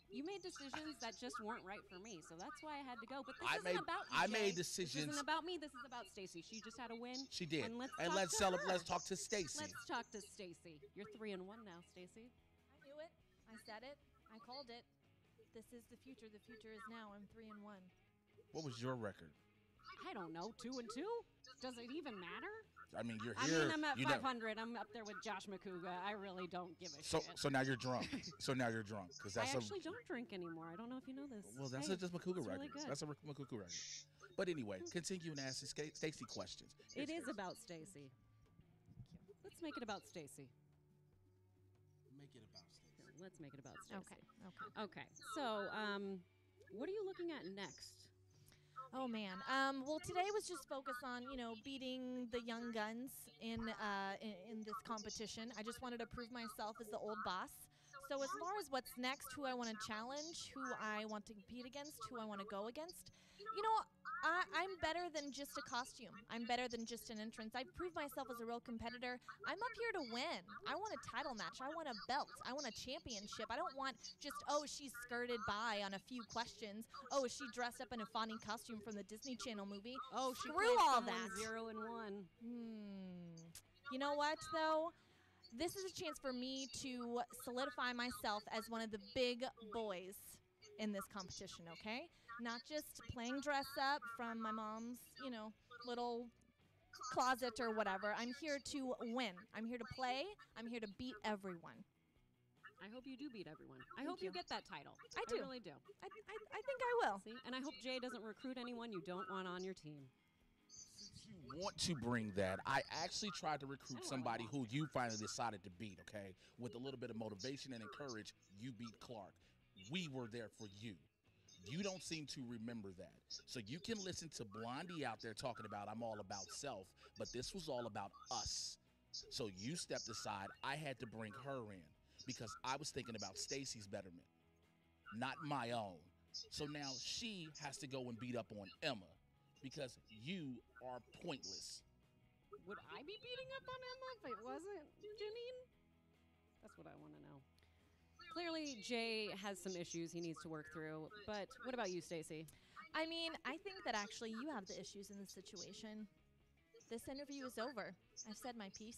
You made decisions that just weren't right for me, so that's why I had to go. But this isn't about you, I Jay. made This decisions. isn't about me. This is about Stacy. She just had a win. She did. And let's And talk let's to celebrate. her. Let's talk to Stacy. Let's talk to Stacy. You're 3-1 now, Stacy. I knew it. I said it. I called it. This is the future. The future is now. I'm 3-1. What was your record? I don't know. 2-2? Does it even matter? I mean, you're I here. mean, I'm at you know. 500. I'm up there with Josh McCouga. I really don't give a So, shit. so now you're drunk. So now you're drunk because I that's actually don't drink anymore. I don't know if you know this. Well, that's Hey, just McCouga it's record. really good. That's a McCouga record. But anyway, continue and ask Stacy questions. It is about Stacy. Let's make it about Stacy. Make it about Stacy. Let's make it about Stacy. Okay. Okay. So, what are you looking at next? Oh man. Well, today was just focused on beating the young guns in this competition. I just wanted to prove myself as the old boss. So as far as what's next, who I want to challenge, who I want to compete against, who I want to go against, I'm better than just a costume. I'm better than just an entrance. I've proved myself as a real competitor. I'm up here to win. I want a title match. I want a belt. I want a championship. I don't want just, she's skirted by on a few questions. Oh, she dressed up in a funny costume from the Disney Channel movie. Oh, she Screw played all someone that. 0-1. You know what, though? this is a chance for me to solidify myself as one of the big boys in this competition, okay? Not just playing dress up from my mom's, you know, little closet or whatever. I'm here to win. I'm here to play. I'm here to beat everyone. I hope you do beat everyone. I Thank hope you you. get that title. I do. really do. I think I will. See? And I hope Jay doesn't recruit anyone you don't want on your team. Since you want to bring that, I actually tried to recruit somebody who you finally decided to beat, okay? With a little bit of motivation and encourage, you beat Clark. We were there for you. You don't seem to remember that. So you can listen to Blondie out there talking about I'm all about self, but this was all about us. So you stepped aside. I had to bring her in because I was thinking about Stacy's betterment, not my own. So now she has to go and beat up on Emma because you are pointless. Would I be beating up on Emma if it wasn't Janine? That's what I want to know. Clearly, Jay has some issues he needs to work through, but what about you, Stacy? I mean, I think that actually you have the issues in this situation. This interview is over. I've said my piece.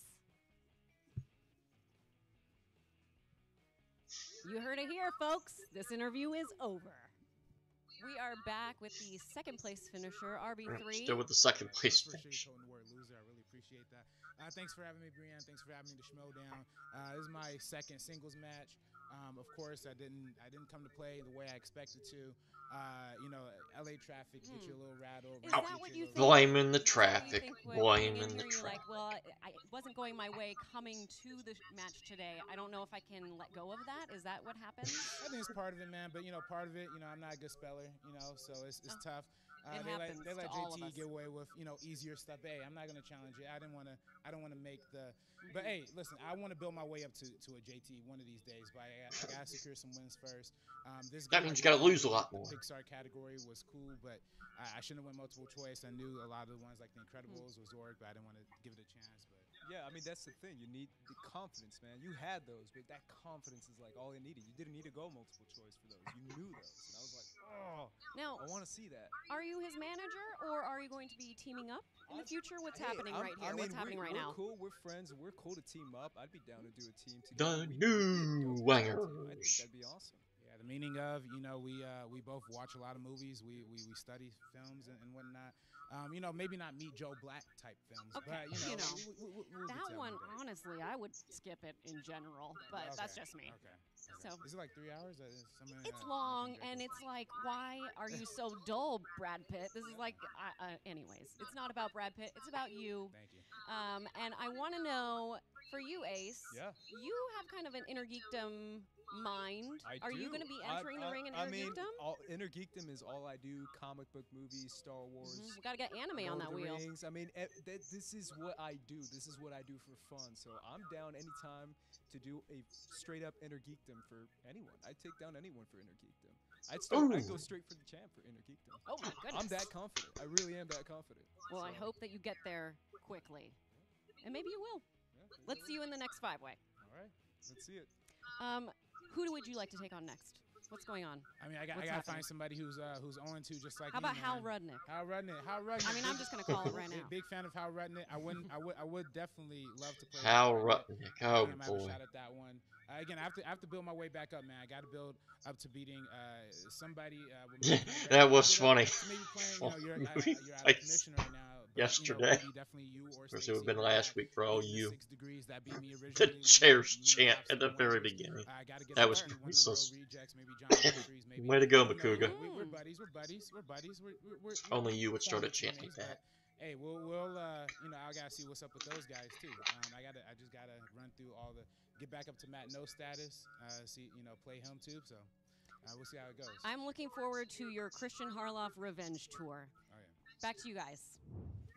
You heard it here, folks. This interview is over. We are back with the second place finisher, RB3. Still with the second place Appreciate finish. you told the word loser. I really appreciate that. Thanks for having me, Brianne. Thanks for having me to Schmoedown. This is my second singles match. Of course, I didn't come to play the way I expected to. You know, LA traffic gets you a little rattled. Is that what you think? Blaming the Is that what you traffic. think Blaming the you're traffic. like, well, I wasn't going my way coming to the match today. I don't know if I can let go of that. Is that what happened? I think it's part of it, man. But you know, part of it, you know, I'm not a good speller, you know, so it's tough. It They happens let to all of JT us. get away with, you know, easier stuff. Hey, I'm not gonna challenge it. I don't want to make the. But hey, listen, I want to build my way up to a JT one of these days. But I gotta secure some wins first. That means you gotta lose a lot more. The Pixar category was cool, but I shouldn't have went multiple choice. I knew a lot of the ones like The Incredibles or Zork, but I didn't want to give it a chance. But Yeah, I mean, that's the thing. You need the confidence, man. You had those, but that confidence is like all you needed. You didn't need to go multiple choice for those. You knew those. And I was like, oh, Now, I want to see that. are you his manager, or are you going to be teaming up in the future? What's happening right here? I mean, What's happening right we're now? cool. We're friends. We're cool to team up. I'd be down to do a team The together. New I think Wangers. that'd be awesome. yeah, the meaning of, you know, we both watch a lot of movies. We study films and whatnot. You know, maybe not meet Joe Black type films, Okay, but you know, we'll get That to one, day. honestly, I would skip it in general, but that's just me. Okay. So Is it like 3 hours? it's long, and it's like, why are you so dull, Brad Pitt? This is like, anyways, it's not about Brad Pitt. It's about you. Thank you. And I want to know, for you, Ace, Yeah. you have kind of an inner geekdom mind. I Are do. you going to be entering the ring in I inner mean, geekdom? Inner geekdom is all I do. Comic book movies, Star Wars. We got to get anime on Lord that of the wheel. Rings. I mean, this is what I do. This is what I do for fun. So I'm down anytime to do a straight up inner geekdom for anyone. I'd take down anyone for inner geekdom. I'd go straight for the champ for inner geekdom. Oh my goodness. I'm that confident. I really am that confident. Well, I So, hope that you get there quickly. And maybe you will. yeah. Let's see you in the next five-way. All right. Let's see it. Who would you like to take on next? What's going on? I mean, I What's gotta happening? find somebody who's 0-2 just like How you, about Hal man. Rudnick? Hal Rudnick. I mean, I'm just gonna call it right Big- now. Big fan of Hal Rudnick. I would definitely love to play. Hal Rudnick. Rudnick. I Oh think I might have a boy. shot at that one. Again, I have to build my way back up, man. I got to build up to beating somebody. With maybe That was get up funny. to maybe playing, you know, you're out Movie of place. commission right now. But, Yesterday. You know, maybe definitely you or Of course, it Stacey would have been or last Matt week for all beating the you. 6 degrees that beat me The originally. Cheers You know, chant Pops at the and very Wonders. beginning. I gotta get That up was to one of the priceless. Road Rejects, maybe John Humphreys, maybe. Way to go, You know, Makuga. We're buddies. We're buddies. We're Only you would start former a chanting teammates, that. but, hey, we'll you know, I gotta see what's up with those guys too. I just gotta run through all the, get back up to Matt No status, see, you know, play him too. So we'll see how it goes. I'm looking forward to your Christian Harloff revenge tour. Oh yeah. Back to you guys.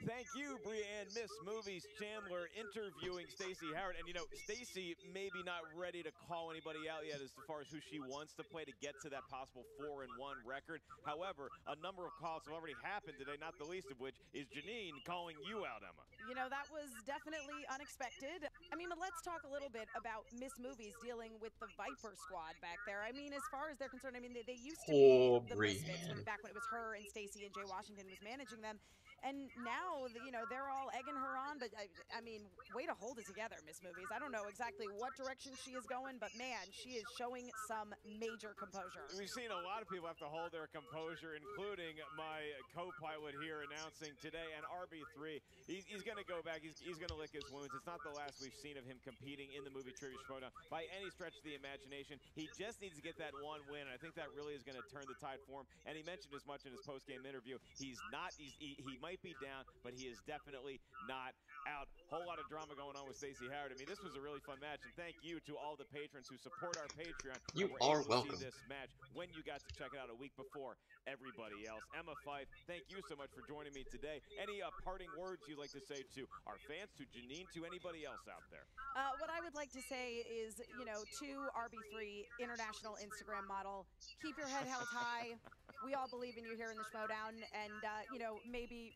Thank you, Brianne, Miss Movies Chandler, interviewing Stacey Howard. And, you know, Stacey maybe not ready to call anybody out yet as far as who she wants to play to get to that possible 4-1 record. However, a number of calls have already happened today, not the least of which is Janine calling you out, Emma. You know, that was definitely unexpected. I mean, but let's talk a little bit about Miss Movies dealing with the Viper squad back there. I mean, as far as they're concerned, I mean, they used to Poor be the Misfits Brienne. back when it was her and Stacey and Jay Washington was managing them. And now know, they're all egging her on, but I mean, way to hold it together, Miss Movies. I don't know exactly what direction she is going, but man, she is showing some major composure. We've seen a lot of people have to hold their composure, including my co-pilot here announcing today, and RB3. He's going to go back. He's going to lick his wounds. It's not the last we've seen of him competing in the movie Trivia Schmoedown by any stretch of the imagination. He just needs to get that one win, and I think that really is going to turn the tide for him. And he mentioned as much in his post-game interview. He might be down, but he is definitely not out. Whole lot of drama going on with Stacey Howard. I mean, this was a really fun match, and thank you to all the patrons who support our Patreon. You are welcome. See this match when you got to check it out a week before everybody else. Emma Fife, thank you so much for joining me today. Any parting words you'd like to say to our fans, to Janine, to anybody else out there? What I would like to say is, to RB3 international Instagram model, keep your head held high. We all believe in you here in the Schmoedown, and maybe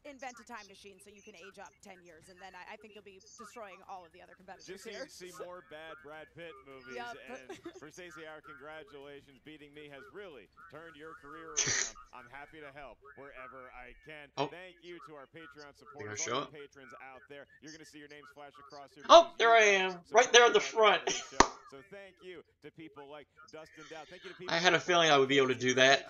invent a time machine so you can age up 10 years, and then I think you'll be destroying all of the other competitors just so here. you see more bad Brad Pitt movies. Yep. And for Stacey Howard, congratulations. Beating me has really turned your career around. I'm happy to help wherever I can. Oh. Thank you to our Patreon supporters, Show all up. the patrons out there. You're going to see your names flash across here. Oh, there I am, right there at the front. So thank you to people like Dustin Dow. Thank you to people. I had a feeling I would be able to do that.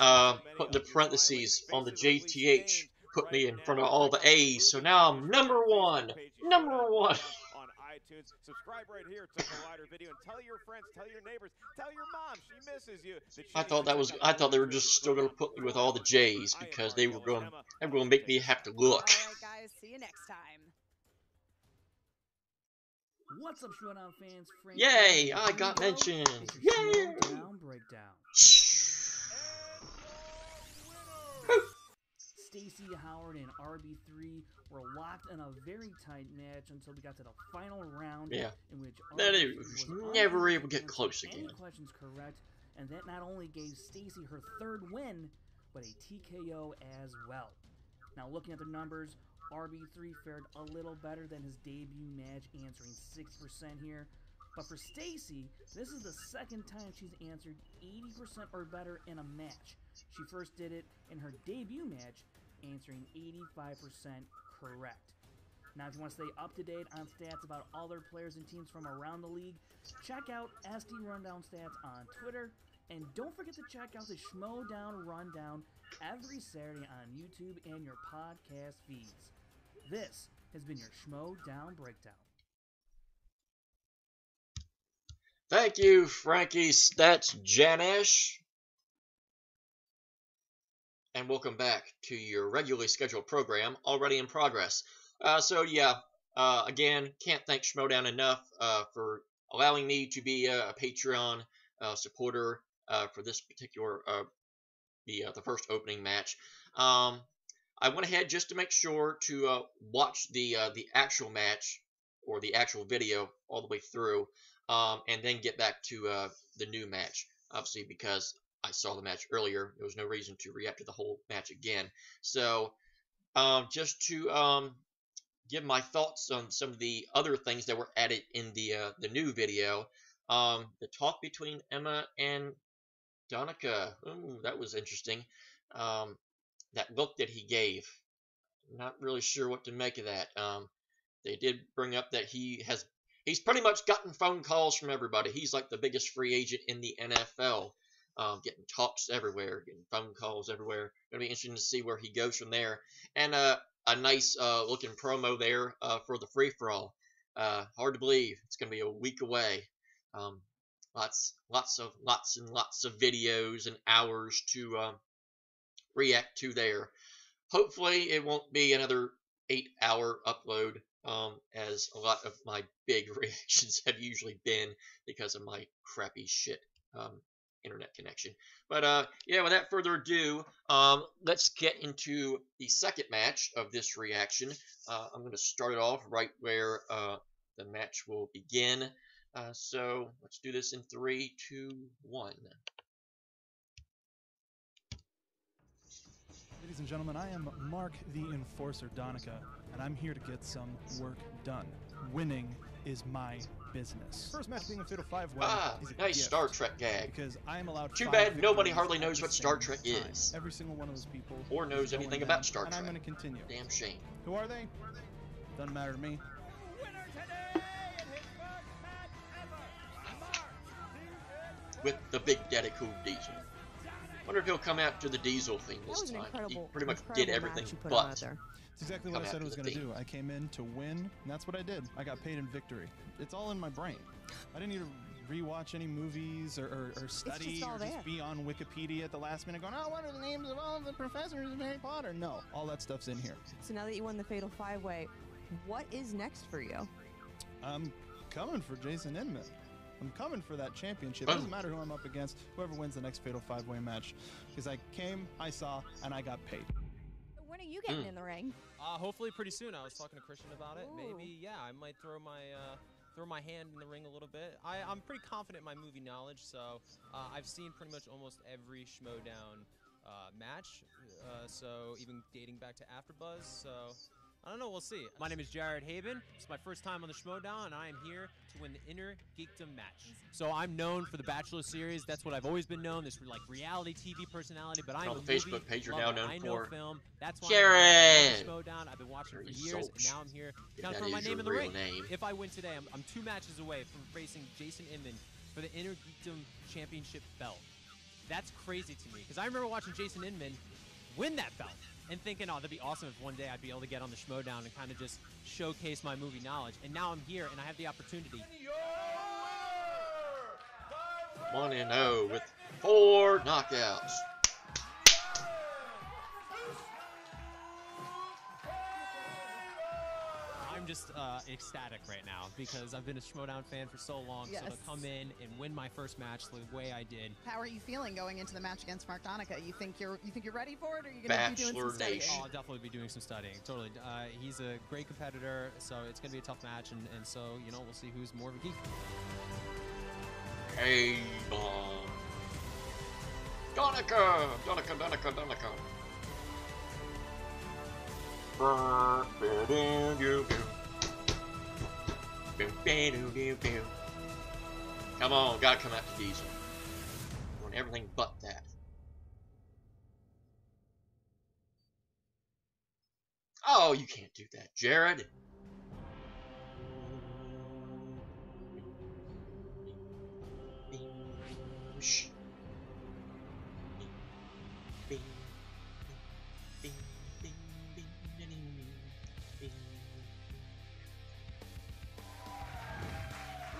Put the parentheses on the JTH. Put me in front of all the A's, so now I'm number one. Number one. On iTunes, subscribe right here to the Collider video, and tell your friends, tell your neighbors, tell your mom she misses you. I thought they were just still gonna put me with all the J's because they were gonna make me have to look. All right, guys, see you next time. What's up, Schmoedown fans? Frank Yay! I got mentioned. Yay! Schmoedown breakdown. Stacey Howard and RB3 were locked in a very tight match until we got to the final round. Yeah. In which They was never able to get close again. Any questions correct, and that not only gave Stacey her third win, but a TKO as well. Now, looking at the numbers, RB3 fared a little better than his debut match, answering 6% here. But for Stacey, this is the second time she's answered 80% or better in a match. She first did it in her debut match, answering 85% correct. Now, if you want to stay up to date on stats about other players and teams from around the league, check out SD Rundown Stats on Twitter, and don't forget to check out the Schmoedown Rundown every Saturday on YouTube and your podcast feeds. This has been your Schmoedown Breakdown. Thank you, Frankie Stats Janish. And welcome back to your regularly scheduled program, already in progress. Again, can't thank Schmoedown enough for allowing me to be a Patreon supporter for this particular, the first opening match. I went ahead just to make sure to watch the actual match, or the actual video, all the way through, and then get back to the new match. Obviously, because I saw the match earlier, there was no reason to react to the whole match again. So, just to give my thoughts on some of the other things that were added in the new video, the talk between Emma and Donica. Ooh, that was interesting. That look that he gave, not really sure what to make of that. They did bring up that he's pretty much gotten phone calls from everybody. He's like the biggest free agent in the NFL. Getting talks everywhere, getting phone calls everywhere. Gonna be interesting to see where he goes from there. And a nice looking promo there for the free for all. Hard to believe it's gonna be a week away. Lots and lots of videos and hours to react to there. Hopefully it won't be another 8-hour upload, as a lot of my big reactions have usually been because of my crappy shit internet connection. But without further ado, let's get into the second match of this reaction. I'm going to start it off right where the match will begin. So let's do this in 3, 2, 1. Ladies and gentlemen, I am Mark the Enforcer Donica, and I'm here to get some work done. Winning is my business. First match being a Fatal 5-Way is a nice gift, Star Trek gag. because I am allowed Too 5 bad nobody victories hardly at knows the what Star same Trek time. is. Every single one of those people Or knows is going anything down, about Star and I'm Trek. going to continue. Damn shame. Who are they? Doesn't matter to me. Winner today in his first match ever, Mark With the big daddy cool Diesel. Wonder if he'll come after the Diesel thing That this was an time. incredible, He pretty much incredible did everything match you put on out but there. It's exactly come what I said I after was the going to theme. do. I came in to win, and that's what I did. I got paid in victory. It's all in my brain. I didn't need to rewatch any movies or study just all or just there. be on Wikipedia at the last minute going, oh, what are the names of all of the professors of Harry Potter? No, all that stuff's in here. So now that you won the Fatal 5-Way, what is next for you? I'm coming for Jason Inman. I'm coming for that championship. It doesn't matter who I'm up against, whoever wins the next Fatal 5-Way match. Because I came, I saw, and I got paid. When are you getting in the ring? Hopefully pretty soon. I was talking to Christian about it. Ooh. Maybe, yeah, I might throw my hand in the ring a little bit. I'm pretty confident in my movie knowledge, so I've seen pretty much almost every Schmoedown match, so even dating back to AfterBuzz, so I don't know, we'll see. My name is Jared Haibon. It's my first time on the Schmoedown, and I am here to win the Inner Geekdom match. So I'm known for the Bachelor series. That's what I've always been known, this like reality TV personality, but I'm On a the Facebook movie page you're lover. now known I know for. film. That's why Jared! I'm on the Schmoedown. I've been watching for years, and now I'm here If to that throw my is name your in the real ring. name. If I win today, I'm 2 matches away from facing Jason Inman for the Inner Geekdom Championship belt. That's crazy to me, because I remember watching Jason Inman win that belt and thinking, oh, that'd be awesome if one day I'd be able to get on the Schmoedown and kind of just showcase my movie knowledge. And now I'm here, and I have the opportunity. 1-0 with 4 knockouts. I'm just ecstatic right now because I've been a Schmoedown fan for so long. Yes. So to come in and win my first match the way I did. How are you feeling going into the match against Mark Donica? You think you're ready for it, or are you going to be doing some studying? Oh, I'll definitely be doing some studying. Totally. He's a great competitor, so it's going to be a tough match, and so, you know, we'll see who's more of a geek. Haibon. Donica! Donica. Come on, gotta come out to Diesel. I want everything but that. Oh, you can't do that, Jared. Shh.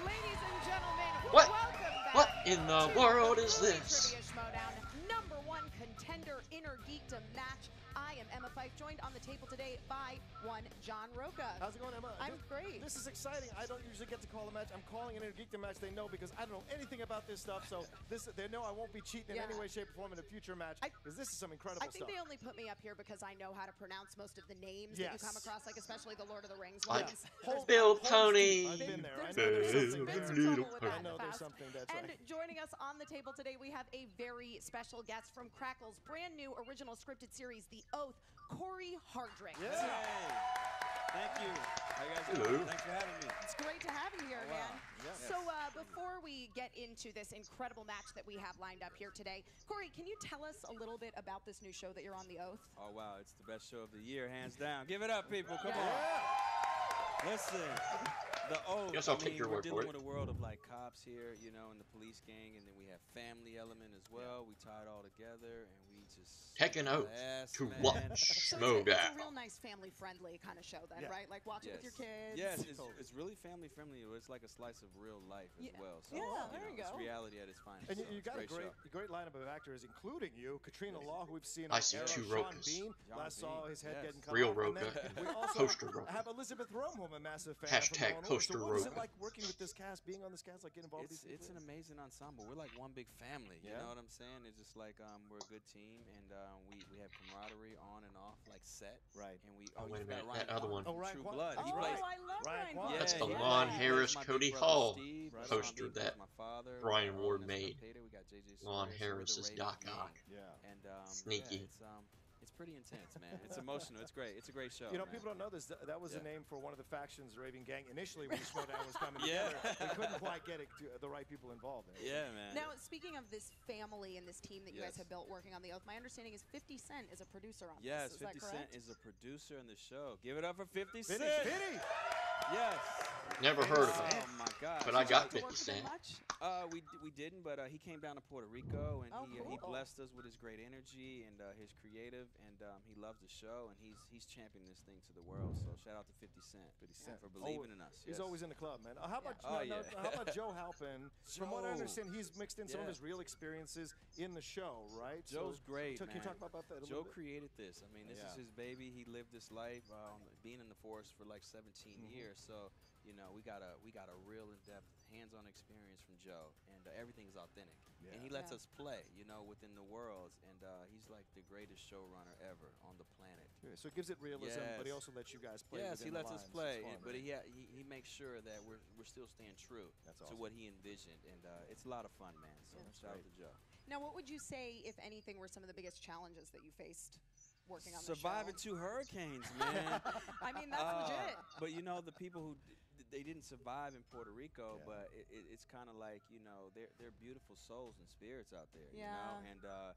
Ladies and gentlemen, What? welcome back. What in the to world the is Movie this? Trivia Schmoedown, #1 contender Inner Geekdom match. I am Emma Fife, joined on the table today by one John Roca. How's it going, Emma? I'm great. This is exciting. I don't usually get to call a match. I'm calling an Inner Geekdom match. They know because I don't know anything about this stuff. So they know I won't be cheating in any way, shape, or form in a future match because this is some incredible I think stuff. they only put me up here because I know how to pronounce most of the names that you Yes. come across, like especially the Lord of the Rings Like ones. Bill Pony. I've been there. I know There's there's some something trouble there. with I that know there's fast. something. That's And right. joining us on the table today, we have a very special guest from Crackle's brand new original scripted series, The Oath, Corey Hardrick. Thank you. How you guys Hello. doing? Thanks for having me. It's great to have you here, Oh, wow. man. Yes. So before we get into this incredible match that we have lined up here today, Corey, can you tell us a little bit about this new show that you're on, The Oath? Oh, wow. It's the best show of the year, hands down. Give it up, people. Come on. Listen. The Oath. Guess I'll take your we're word for dealing it. with a world of like cops here, you know, in the police gang, and then we have family element as well. We tie it all together, and we just Take an oath Yes, to man. watch So it's a Schmoedown. real nice family-friendly kind of show then, Yeah. right? Like watch it with your kids. Yes, it's really family friendly. It's like a slice of real life as well. So, there you It's go. reality at its finest. And so you it's got a show. great lineup of actors, including you, Katrina Law, who we've seen I on see Arrow, 2 Sean Rokas. Bean. Sean Last saw Bean, his head yes. getting cut Real off. And Roka. then we also Poster Roka. have Elizabeth Rome, who I'm a massive fan Hashtag of. from Law & Order. Poster So what is it Roka. like working with this cast, being on this cast, like getting involved with these It's people? an amazing ensemble. We're like one big family. You Yeah. know what I'm saying? It's just like we're a good team, and we have camaraderie on and off, like set. Right. And we Oh, you wait a forgot minute, Ryan that other Kwan one. from Ryan True Kwan. Blood. Oh, He right. plays. I love Ryan Kwan. That's the he Lon plays Harris, my big Cody brother Hall Steve, poster Sean Bean that plays my father, Brian Ward Nestor made. Payday, we got JJ Lon Sawyer, so we're Harris the is Raiders Doc gang. Ock. Yeah. And Sneaky. it's pretty intense, man. It's emotional. It's great. It's a great show. You know, man. people don't know this. That was the name for one of the factions, the Raving Gang, initially when Schmoedown was coming Yeah. together. We couldn't quite get it to the right people involved. Yeah, man. Now, speaking of this family and this team that you guys Yes. have built working on The Oath, my understanding is 50 Cent is a producer on Yes, this. Is 50 that Cent correct? is a producer in the show. Give it up for 50 Cent. 50. Yes. Never heard of him. Oh my God. But I got Did you 50 work with him Cent. much? We didn't, but he came down to Puerto Rico and Oh, he cool. blessed us with his great energy and his creative, and he loves the show, and he's championing this thing to the world. So shout out to 50 Cent, 50 Cent. for believing in us. He's yes. always in the club, man. How about Yeah. how about Joe Halpin? From what I Joe. understand, he's mixed in some of Yeah. his real experiences in the show, right? Joe's great, Can you man. talk about that a Joe little bit? created this. I mean, this Yeah. is his baby. He lived this life, being in the force for like 17 years. So, you know, we got a real in-depth, hands-on experience from Joe, and everything is authentic. Yeah. And he lets Yeah. us play, you know, within the worlds, and he's like the greatest showrunner ever on the planet. Yeah, so it gives it realism, but he Yes. also lets you guys play. Yes, he within the lets us lines. play, It's fun, but man. he makes sure that we're still staying true That's to awesome. what he envisioned, and it's a lot of fun, man. So shout out to Joe. Now, what would you say, if anything, were some of the biggest challenges that you faced working on Surviving the show? 2 hurricanes, man. I mean, that's legit. But you know, the people who they didn't survive in Puerto Rico, Yeah. but it's kind of like, you know, they're beautiful souls and spirits out there, Yeah. you know, and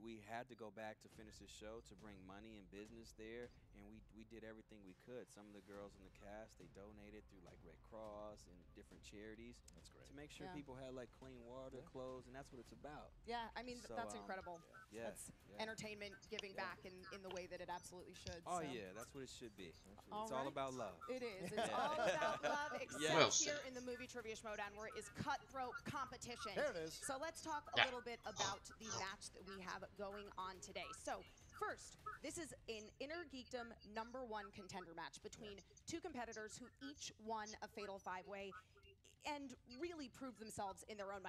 we had to go back to finish the show to bring money and business there, and we did everything we could. Some of the girls in the cast, they donated through like Red Cross and different charities. That's great. To make sure Yeah. people had like clean water, clothes, and that's what it's about. Yeah, I mean, So, that's incredible. Yeah. That's yeah. entertainment giving back in the way that it absolutely should. Oh so. yeah, that's what it should be. All It's all right. about love. It is. It's Yeah. all about love, except Yes. Well here said. in the movie Trivia Schmoedown, where it is cutthroat competition. There it is. So let's talk a Yeah. little bit about the match that we have going on today. So first, this is an Inner Geekdom #1 contender match between two competitors who each won a Fatal 5-Way and really proved themselves in their own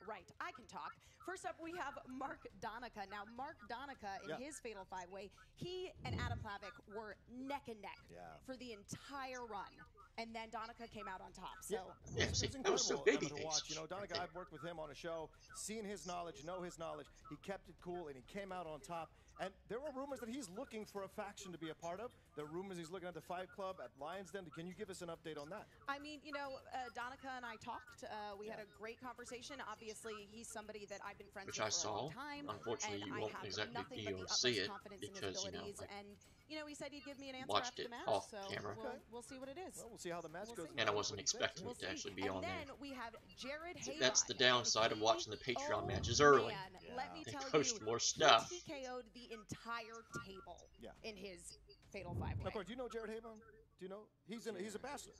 right. I can talk. First up, we have Mark Donica. Now, Mark Donica, in Yeah. his Fatal 5-Way, he and Adam Plavik were neck and neck Yeah. for the entire run. And then Donica came out on top. So Yeah, It see, was that was so incredible, Emma, babyface. to watch. You know, Donica, I've worked with him on a show, seen his knowledge, know his knowledge. He kept it cool, and he came out on top. And there were rumors that he's looking for a faction to be a part of. There are rumors he's looking at the Fight Club, at Lions Den. Can you give us an update on that? I mean, you know, Donica and I talked. We had a great conversation. Obviously, he's somebody that I've been friends Which with I for a long saw. time. Unfortunately, and you I won't have exactly nothing be but able the to see utmost it confidence in his because, you know, abilities. like, And, you know, he said he'd give me an answer watched after it the match. off so camera. we'll see what it is. Well, we'll see how the match We'll goes. see. And I wasn't What he thinks. expecting We'll it to see. actually be and on then there. we have Jared Haibon. That's the downside of and watching the he- Patreon oh, matches early. Man, Yeah. let me They tell post you, more stuff. he TKO'd the entire table Yeah. in his Fatal 5-Way. Of course, do you know Jared Haibon? Do you know? He's a bachelor.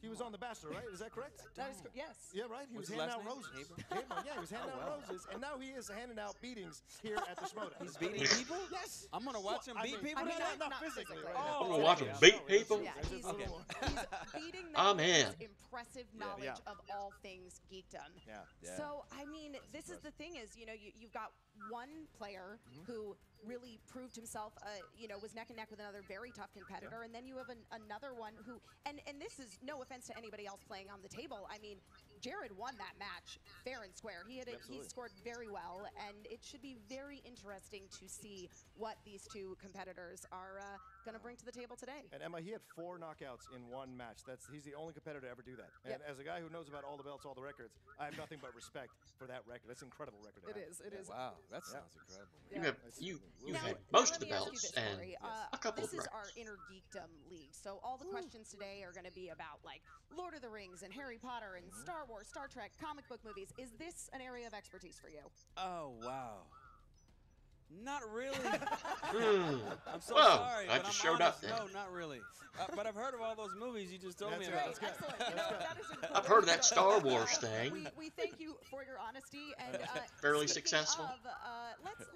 He was on The Bachelor, right? Is that correct? That is yes. Yeah, right. He What's was his handing out last roses. name? Haibon, yeah, he was handing out roses, and now he is handing out beatings here at the Schmoedown. He's beating people? Yes. I'm gonna watch him I beat mean, people I mean, tonight? not physically. right? Oh, I'm gonna watch him beat people. Yeah, he's, Okay. he's beating them I'm with in. his impressive knowledge Yeah. of all things geekdom. Yeah. Yeah. So, I mean, this is the thing is, you know, you've got one player who really proved himself, you know, was neck and neck with another very tough competitor. And then you have another one who, and this is no offense to anybody else playing on the table. I mean, Jared won that match fair and square. He scored very well, and it should be very interesting to see what these two competitors are going to bring to the table today. And Emma, he had 4 knockouts in one match. He's the only competitor to ever do that. And Yep. as a guy who knows about all the belts, all the records, I have nothing but respect for that record. That's an incredible record. It is. It is. Wow, that sounds incredible. You Yeah. have you Now, had now most let of the me ask you belts this, and Corey. a couple This of is our records. Inner Geekdom League. So all the questions today are going to be about like Lord of the Rings and Harry Potter and Star Wars, Star Trek, comic book movies. Is this an area of expertise for you? Oh wow. Not really. I'm so Well, sorry, I but just I'm showed up honest. then. No, not really. But I've heard of all those movies you just told me That's about. right. That's good. Excellent. You know, that is incredible. I've heard of that Star Wars thing. We thank you for your honesty and Fairly speaking successful. Of,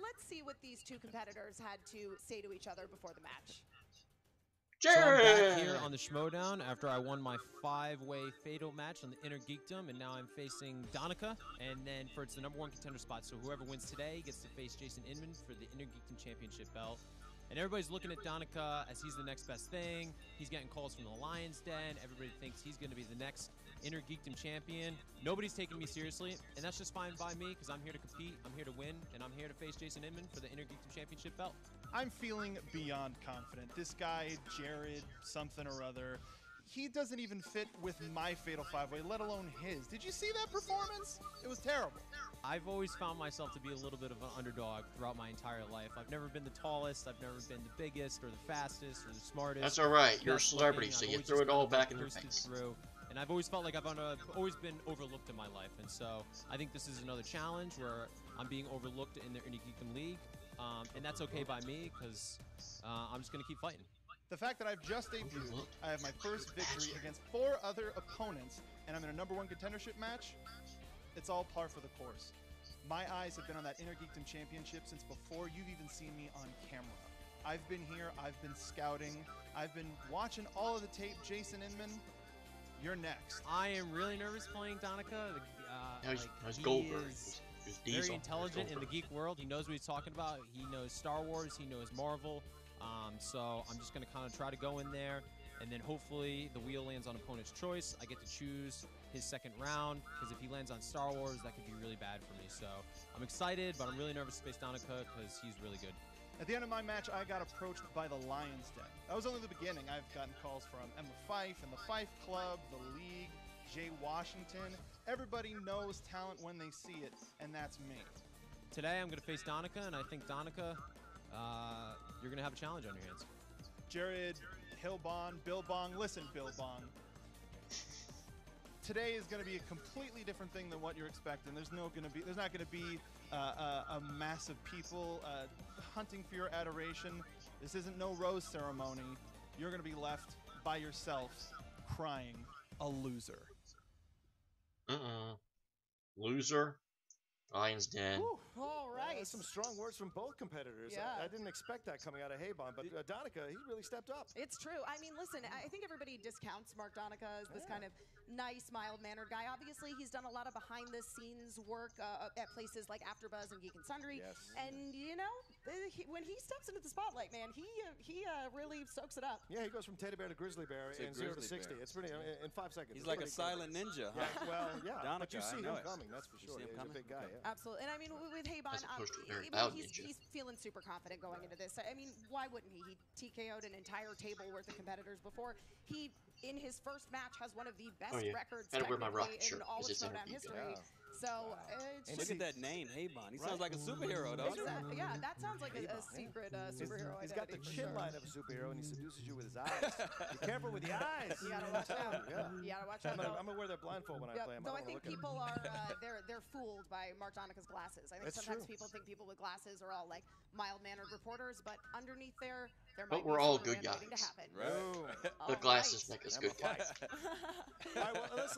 let's see what these two competitors had to say to each other before the match. So I'm back Jared! here on the Schmoedown after I won my 5-way fatal match on the Inner Geekdom, and now I'm facing Donica, and then it's the #1 contender spot. So whoever wins today gets to face Jason Inman for the Inner Geekdom Championship belt. And everybody's looking at Donica as he's the next best thing. He's getting calls from the Lion's Den. Everybody thinks he's going to be the next Inner Geekdom champion. Nobody's taking me seriously, and that's just fine by me because I'm here to compete, I'm here to win, and I'm here to face Jason Inman for the Inner Geekdom championship belt. I'm feeling beyond confident. This guy, Jared something or other, he doesn't even fit with my Fatal 5-Way, let alone his. Did you see that performance? It was terrible. I've always found myself to be a little bit of an underdog throughout my entire life. I've never been the tallest, I've never been the biggest or the fastest or the smartest. That's all right. You're a celebrity, so you throw it all back in their face. And I've always felt like I've always been overlooked in my life. And so I think this is another challenge where I'm being overlooked in the Inner Geekdom League. And that's okay by me because I'm just going to keep fighting. The fact that I've just debuted, I have my first victory against 4 other opponents, and I'm in a #1 contendership match, it's all par for the course. My eyes have been on that Inner Geekdom Championship since before you've even seen me on camera. I've been here, I've been scouting, I've been watching all of the tape. Jason Inman, you're next. I am really nervous playing Donica. He's Goldberg. He's very intelligent in the geek world. He knows what he's talking about. He knows Star Wars. He knows Marvel. So I'm just going to kind of try to go in there, and then hopefully the wheel lands on opponent's choice. I get to choose his second round, because if he lands on Star Wars, that could be really bad for me. So I'm excited, but I'm really nervous to face Donica because he's really good. At the end of my match, I got approached by the Lion's Den. That was only the beginning. I've gotten calls from Emma Fife and the Fife Club, the League, Jay Washington. Everybody knows talent when they see it, and that's me. Today I'm going to face Donica, and I think Donica, you're going to have a challenge on your hands. Jared, Haibon, Bill Bong. Listen, Bill Bong. Today is going to be a completely different thing than what you're expecting. There's not going to be a mass of people hunting for your adoration. This isn't no rose ceremony. You're going to be left by yourself, crying a loser. Loser. Lion's Den. All right. Some strong words from both competitors. Yeah. I didn't expect that coming out of Haibon, but Donica, he really stepped up. It's true. I mean, listen, I think everybody discounts Mark Donica as this kind of nice, mild-mannered guy. Obviously, he's done a lot of behind-the-scenes work at places like AfterBuzz and Geek and Sundry. Yes. And, you know, when he steps into the spotlight, man, he really soaks it up. Yeah, he goes from teddy bear to grizzly bear in 0 to 60. It's pretty, in 5 seconds. He's like a silent ninja, huh? Yeah, well, yeah. Donica, but you see him it. coming, that's for sure. He's a big guy, yeah. Absolutely. And I mean, with Haibon, he's feeling super confident going into this. I mean, why wouldn't he? He TKO'd an entire table worth of competitors before. He, in his first match, has one of the best records in all of Schmoedown history. So, look at that name, Haibon. He sounds like a superhero, don't he? Yeah, that sounds like a secret superhero. He's got the chin line of a superhero, and he seduces you with his eyes. Be careful with the eyes. You gotta watch out. You gotta watch out. I'm gonna wear that blindfold when I play him. Though I think people are they're fooled by Mark Donica's glasses. I think sometimes people think people with glasses are all like mild-mannered reporters, but underneath there might we're be all something good waiting guys. to happen. Right. The glasses make us good guys. All right, well, let's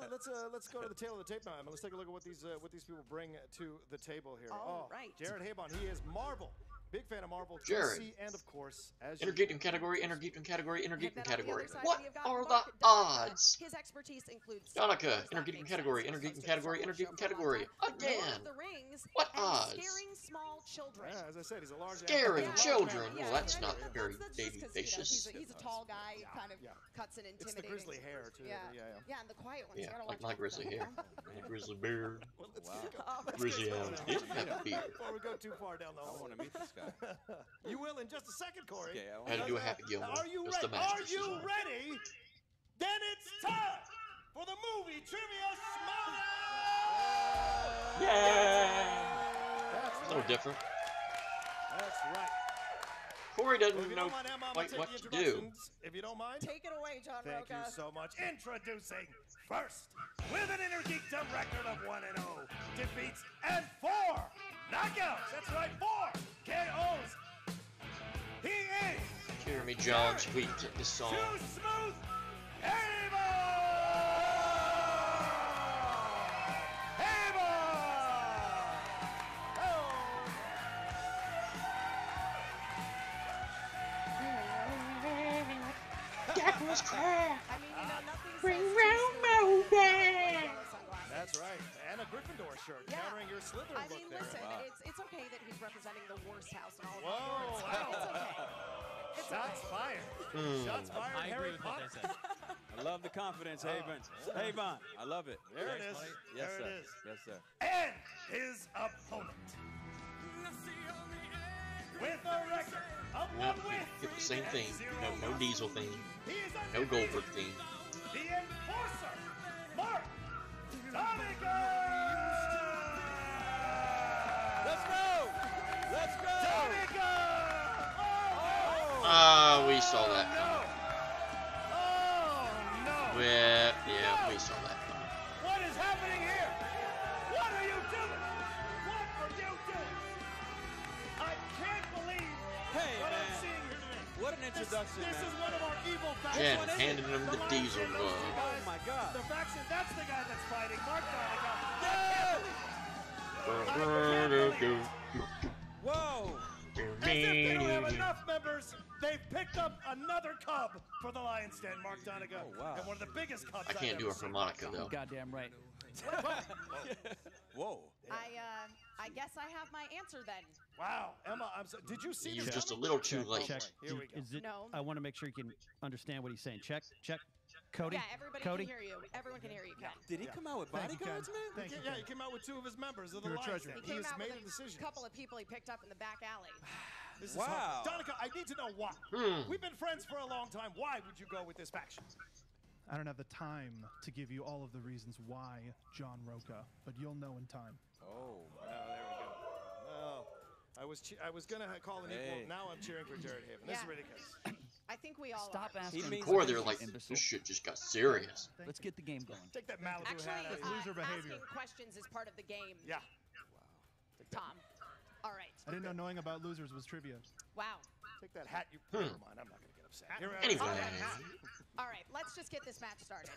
go to the tail of the tape now. Let's take a look at what these people bring to the table here. All right. Jared Haibon, he is Marvel. Big fan of Marvel, Jared. DC, and of course, as Inner Geekdom category, Inner Geekdom category, Inner Geekdom category. Side, What are the Donica. odds? His expertise includes Donica, Inner Geekdom category, Inner Geekdom category, Inner Geekdom category. Again. Lord of the Rings, What and odds? scaring small children. Yeah, as I said, he's a large Scaring children. Yeah, Well, that's not very that's baby just 'cause, facious. he's a tall guy, kind of cuts and It's intimidating. the grizzly hair, too. Yeah, and the quiet ones. Yeah, You gotta like watch my out for grizzly them. hair. My grizzly beard. Well, Wow. Grizzly hounds did have a beard. Before we go too far down the hole. I want to meet this guy. You will in just a second, Corey. Okay, I had to do a Happy Gilmore. Are you That's the ready? master Are you decision. ready? Then it's time for the movie trivia Schmoedown! Yay! A little different. That's right. Corey Well, doesn't if you know don't mind, Emma, I'm quite gonna what take to the do. introductions, if you don't mind. Take it away, John Thank Roca. you so much. Introducing first, with an Inner Geekdom record of 1-0, defeats and 4 knockouts. That's right, 4 KOs. He is Jeremy Johns, we get this song. Too Smooth Haibon! That was crap. I mean, nothing Bring says round my bag. That's right. And a Gryffindor shirt, countering your Slytherin I look mean, there. listen, Wow. it's okay that he's representing the worst house in all of Whoa, Hogwarts. wow. It's okay. Shots fired. Shots fired. I agree Harry with what Potter. they said. I love the confidence, Haibon. Haibon, I love it. There it is. Yes, There sir. it is. Yes, sir. And his opponent. With a record of Yep, 1 win. get the same thing. No Diesel thing. He is No Goldberg thing. the enforcer, Mark Donica! Let's go! Let's go! Donica! Ah, we saw that coming. Oh, no! Yeah, we saw that coming. What is happening here? What are you doing? What are you doing? I can't believe what I'm seeing here today. What an introduction, This man. is one of our evil Jen factions. handing him the Diesel glove. Oh, my God. The faction, that's the guy that's fighting. Mark Donica. Whoa! As if they don't have enough members, they've picked up another cub for the Lions Den, Mark Donica. Oh, wow. And one of the biggest cubs I can't I've do a ever seen. harmonica though. Goddamn right. Whoa. I guess I have my answer then. Wow, Emma, I'm so, did you see You're this just a coming? little too late. Check. Here we go. Is it, No. I want to make sure you can understand what he's saying. Check. Cody. Yeah, everybody Cody. can hear you. Everyone can hear you, Ken. Did he come out with Thank you, Ken. bodyguards, man? Thank you, Yeah, Ken. he came out with 2 of his members of the You're a Lions treasure. Den. He He came has out made with a decision. couple of people he picked up in the back alley. This is Wow. hard. Donica, I need to know why. We've been friends for a long time. Why would you go with this faction? I don't have the time to give you all of the reasons why, John Roca, but you'll know in time. Oh, there we go. Oh, I was gonna call an Hey. equal. Now I'm cheering for Jared Haven. This is Yeah. ridiculous. I think we all Stop are. asking. He means Core, they're like, imbecile. this shit just got serious. Let's get the game going. Take that Malibu Actually, hat. That's loser behavior. asking questions is part of the game, Yeah. Tom. All right. I didn't know knowing about losers was trivia. Wow. Take that hat. You. Never mind. I'm not gonna get upset. Here, Anyway. All right, let's just get this match started.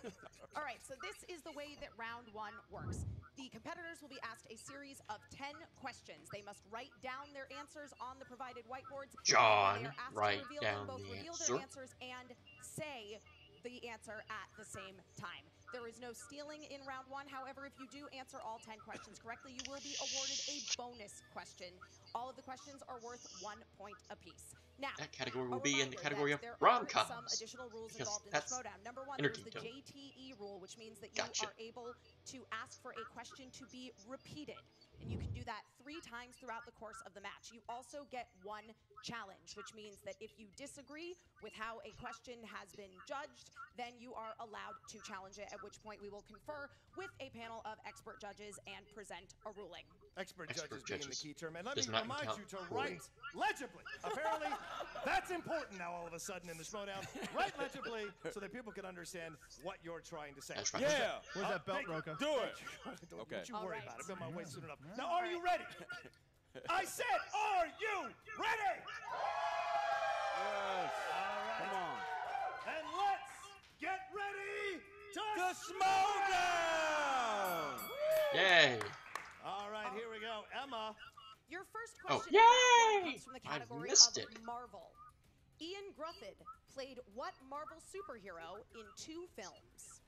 All right, so this is the way that round one works. The competitors will be asked a series of 10 questions. They must write down their answers on the provided whiteboards. John, They are asked write to reveal down them, both the reveal answer. their answers and say the answer at the same time. There is no stealing in round one. However, if you do answer all 10 questions correctly, you will be awarded a bonus question. All of the questions are worth 1 point apiece. Now, That category will a be in the reminder category of that there are some rom-coms. additional rules Because involved in the that's Schmoedown. Number one, there's the Intergeekdom. JTE rule, which means that you Gotcha. are able to ask for a question to be repeated. And you can do that 3 times throughout the course of the match. You also get 1 challenge, which means that if you disagree with how a question has been judged, then you are allowed to challenge it, at which point we will confer with a panel of expert judges and present a ruling. Expert judges being the key term. And let does me not remind count you to poorly. write legibly. Apparently, that's important now all of a sudden in the Schmoedown. Write legibly so that people can understand what you're trying to say. That's right. Yeah. Where's that belt, thank you. Roca? Do it. Don't Okay. you worry All about it. right. I've been on my way soon enough. Now, are you ready? I said, are you ready? Yes. All right. Come on. And let's get ready to The Schmoedown! Yay! All right, here we go. Emma. Your first Oh, question in round one yay! comes from the I category missed of it. Marvel. Ian Grufford played what Marvel superhero in 2 films?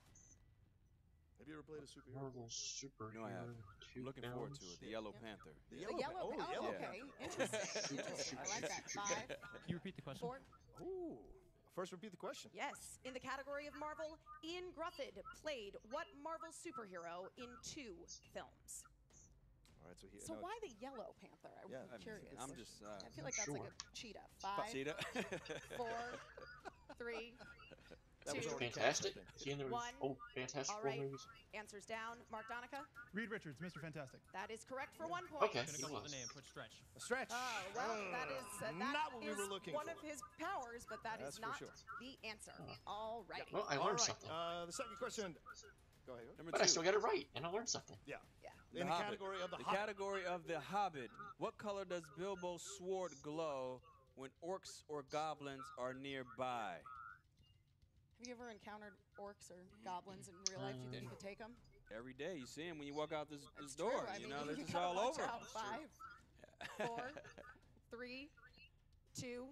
Have you ever played a superhero? Marvel superhero. No, I haven't. I'm looking forward to it. The Yellow Panther. The yellow. Oh, Yellow okay. Interesting. Interesting. I like that. 5, Can you repeat the question? 4. Ooh. First, repeat the question. Yes. In the category of Marvel, Ian Grufford played what Marvel superhero in 2 films? All right, so here. So why the Yellow Panther? Yeah, I'm curious. I'm just. I feel like that's like sure. a cheetah. 5, Cheetah. 4, 3, That was 2, already Fantastic. cast, I think. See in the One. Fantastic All Four right. movies. Answers down. Mark Donica. Reed Richards, Mr. Fantastic. That is correct for 1 point. Okay. Gonna go with the name. Put stretch. A stretch. Oh, well, that is not what we is were looking one for. of his powers, but that That's is for not sure. the answer. All right. Well, I All learned right, something. the second question. Go ahead. Number But 2. I still got it right, and I learned something. Yeah. Yeah. In the Hobbit. category of the The Hobbit. category of the Hobbit. What color does Bilbo's sword glow when orcs or goblins are nearby? Have you ever encountered orcs or goblins in real life? Do you think you could take them? Every day you see them when you walk out this It's door. true. I You mean, know, they're you just gotta all watch over. out. 5, 4, 3, 2,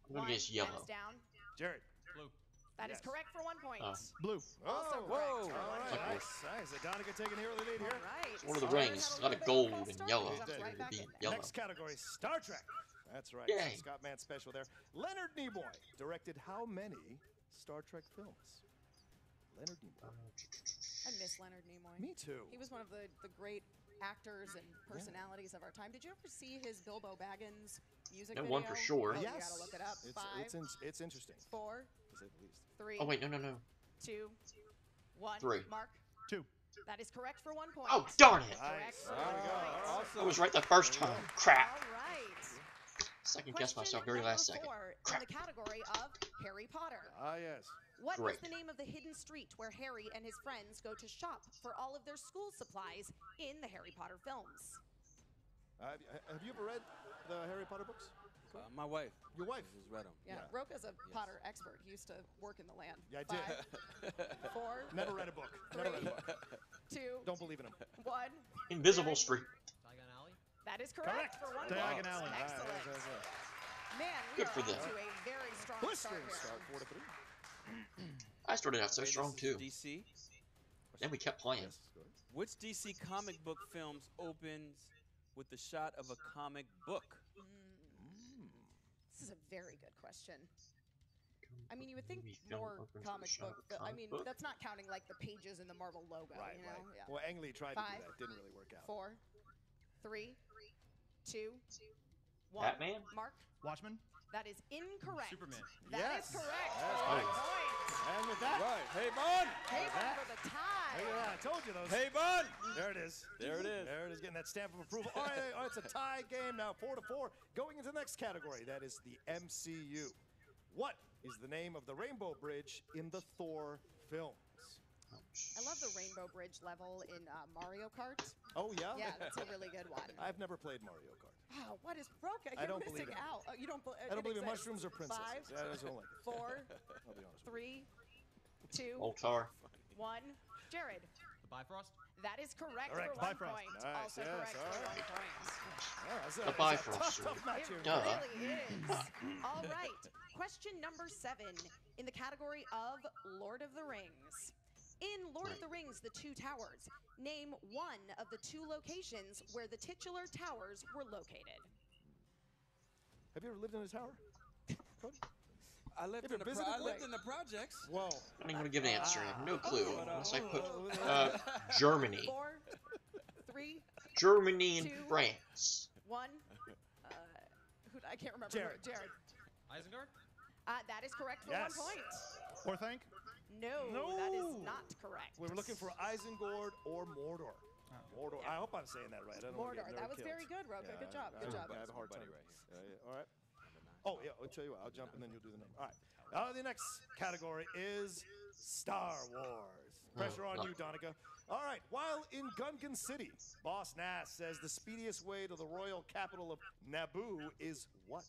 I'm gonna 1. guess yellow. Hands down. Jared. Blue. That is Yes. correct for 1 point. Blue. Also Oh, correct. whoa. for All 1 right, point. Okay. nice. Nice. Donica taking here the lead here. All right. Lord of the Sorry, Rings. had A lot of little bit gold false and start, yellow. but jumps right It'd back be in there. yellow. Next category, Star Trek. That's right. Yay. Scott Mann special there. Leonard Nimoy directed how many Star Trek films? Leonard Nimoy. I miss Leonard Nimoy. Me too. He was one of the great actors and personalities of our time. Did you ever see his Bilbo Baggins music No, video? one for sure. Oh, Yes. you gotta look it up. It's interesting. 4, To say the least. 3. Oh wait, no. 2, 1. 3. Mark. 2. That is correct for 1 point. Oh darn it! Correct for There 1 we go. point. I was right the first time. Crap. All right. Second guess Question myself very number last second. 4 Crap. in the category of Harry Potter. Ah, yes. What is Great. the name of the hidden street where Harry and his friends go to shop for all of their school supplies in the Harry Potter films? Have you ever read the Harry Potter books? My wife. Your wife? Has read them. Yeah, Roka's a Potter expert. He used to work in the land. Yeah, I did. 5, 4, Never read a book. Never read a book. 2, Don't believe in him. 1. Invisible Street. Diagon Alley? That is correct, for 1 point. Diagon Alley. Excellent. Man, we Good are for off them. to a very strong Blistering start start, here. 4-3. I started out so Okay, strong this is too. DC. Then we kept playing. Yes, go ahead. Which DC comic book films opens with the shot of a comic book? This is a very good question. I mean, you would think Movie film more opens with a comic shot book. of a I comic mean, book? that's not counting like the pages in the Marvel logo. Right, you know? right. Yeah. Well, Ang Lee tried to do 5, that. Didn't really work out. 4, 3, 2, 1. Batman? Mark. Watchmen. That is incorrect. Superman. That is Yes. correct. That's For 1 right. point. And with that, Right. Hey, Bun! Haibon for the tie. look at that. I told you those. Hey, Bun! There it is. There it is. There it is, getting that stamp of approval. All right, it's a tie game now, 4-4. Going into the next category, that is the MCU. What is the name of the Rainbow Bridge in the Thor films? I love the Rainbow Bridge level in Mario Kart. Oh, yeah? Yeah, that's a really good one. I've never played Mario Kart. Oh, what is Roka? I You're don't missing believe it. out. Oh, you don't. I don't believe in mushrooms or princesses. 5, Yeah, I just don't like it. 4, I'll be honest with 3, 2, Old car. 1. Jared. The Bifrost? That is correct, Correct. for 1 Bifrost. point. Nice, Also yes, correct all for right. 1 point. you. Oh, that's The a Bifrost. tough match here. It Duh. really is. All right. Question number 7 in the category of Lord of the Rings. In Lord of the Rings, The Two Towers, name one of the 2 locations where the titular towers were located. Have you ever lived in a tower? Cody? I lived, If you're in the, visiting I lived Ray. in the projects. Whoa. I'm not even gonna give an answer. I have no clue. Unless I put uh, Germany. 4, 3, Germany and 2, France. 1. I can't remember. Jared. Jared. Isengard? That is correct for Yes. 1 point. Or thank. No, that is not correct. We were looking for Isengard or Mordor. Mordor. I hope I'm saying that right. I don't wanna Mordor. get That was killed. very good, Roka. Yeah, Good job. I Good job. have a hard time. Right here. All right. Oh, yeah. I'll tell you what. I'll jump and then you'll do the number. All right. The next category is Star Wars. Pressure on you, Donica. All right. While in Gungan City, Boss Nass says the speediest way to the royal capital of Naboo is what?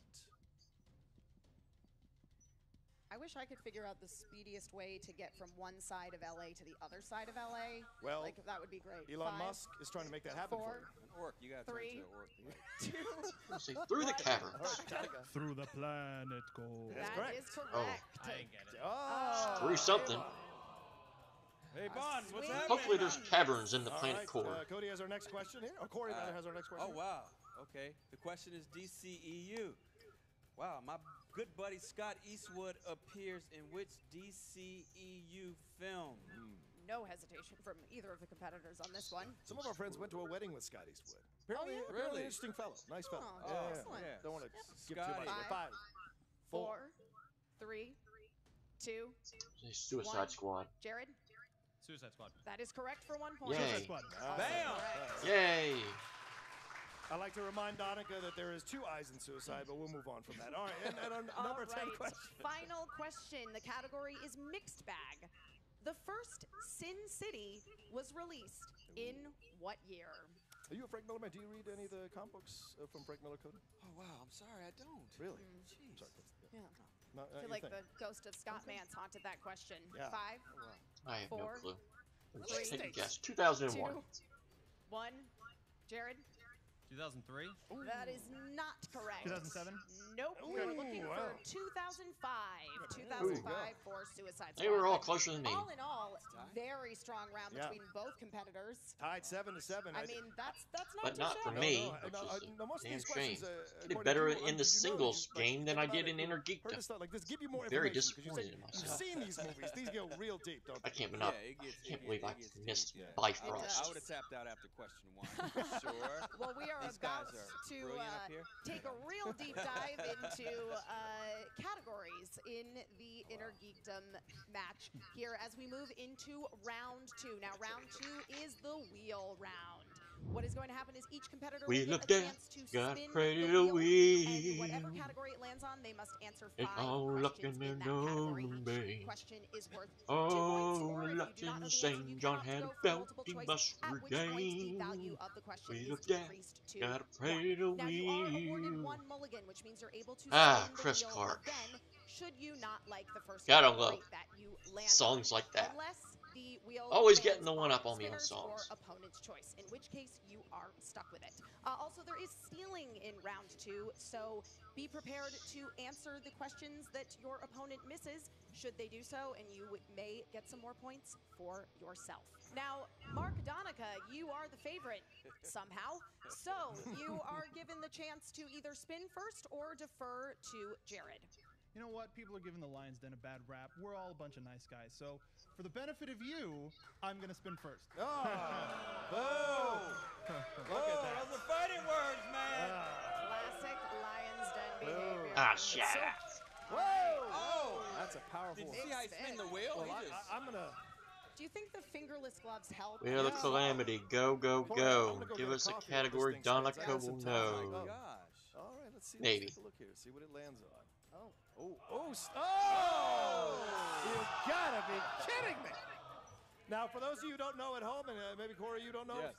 I wish I could figure out the speediest way to get from one side of LA to the other side of LA. Well, like that would be great. Elon 5, Musk is trying to make that happen 4, for you. An orc. You got to 3, turn to an orc. 2. See, through the cavern. All right, Donica. Through the planet gold. That's That correct. is correct. I ain't get it. Oh, Through something. Hey, Bond, what's swing. happening? Hopefully there's caverns in the All planet right, core. Cody has our next question here. Or Corey rather has our next question. Oh, wow. Okay. The question is DCEU. Wow, my good buddy Scott Eastwood appears in which DCEU film? No hesitation from either of the competitors on this one. Some of our friends went to a wedding with Scott Eastwood. Oh, Apparently, yeah? apparently Really? an interesting fellow. Nice fellow. Oh, yeah. excellent. Yeah. Don't want to give too Scotty. much away. 5, 4, 3, 2. Suicide 1. Squad. Jared, Suicide Squad. that is correct for 1 point. Yay. Suicide Squad. Bam! Yay! I'd like to remind Donica that there is 2 eyes in suicide, but we'll move on from that. All right, and on All number 10 right. question. Final question. The category is mixed bag. The first Sin City was released in what year? Are you a Frank Miller man? Do you read any of the comic books from Frank Miller, Cody? Oh, wow. I'm sorry. I don't. Really? Jeez. Sorry. Yeah. Not I feel your like thing. the ghost of Scott Mance haunted that question. Yeah. 5, I have no 4, clue. Three. Take a guess. 2001. 2, 1. Jared, 2003? That is not correct. 2007? Nope. Ooh, We're looking wow. for 2005. There you 2005 go. for Suicide Squad. They were all But closer than me. All in all, very strong round Yeah. between both competitors. Tied 7-7. I mean, that's not But too not for shabby. me, No, which no, is no, a most of damn these shame. questions, I did according better to you, in the did you know, singles you, like, game than think I about did it, in you Inner heard Geekdom. this stuff, like this, give you more I'm very information, 'cause disappointed in you've myself. seen these movies. These go real deep, don't they? I can't believe I missed Bifrost. I would have tapped out after question 1. Sure. Well, we are These about guys are to brilliant up here. take a real deep dive into categories in the Inner Geekdom match here as we move into round 2. Now, round 2 is the wheel round. What is going to happen is each competitor will Wheel get of a Death, chance to got spin pray the the wheel, and whatever wheel. category it lands on, they must answer It's 5 all luck questions and in that no category. rain. Each question is worth 2 points, Oh, or if luck you do not know and the answer, you St. can John opt to had go a for belt multiple he choice, must at which point the regain. value of the question Wheel is of Death, decreased to gotta 1. pray the Now, you are awarded wheel. 1 mulligan, which means you're able to Ah, spin the Chris wheel Clark. again, should you not like the first Gotta category love that you land songs on, like that. unless the wheel Always lands getting the one on up on me on spinners or songs. opponent's choice, in which case you are stuck with it. Also, there is stealing in round 2, so be prepared to answer the questions that your opponent misses, should they do so, and you may get some more points for yourself. Now, Mark Donica, you are the favorite somehow, so you are given the chance to either spin first or defer to Jared. You know what? People are giving the Lions Den a bad rap. We're all a bunch of nice guys. So, for the benefit of you, I'm going to spin first. Oh! Look at that. Those are fighting words, man. Classic Lions Den behavior. Ah, shit. Whoa! Oh! That's a powerful. Did you see how he spin the wheel? Well, He just- I'm gonna. Do you think the fingerless gloves help? Wheel of Calamity, go, go, Corey, I'm go. gonna go Give get a us a coffee while this category thing spins. Donica I got will some time. know. Oh, gosh. All right, let's see. Maybe. Let's take a look here. See what it lands on. Oh. Oh! Oh! You gotta be kidding me! Now, for those of you who don't know at home, and maybe Corey, you don't know, Yes.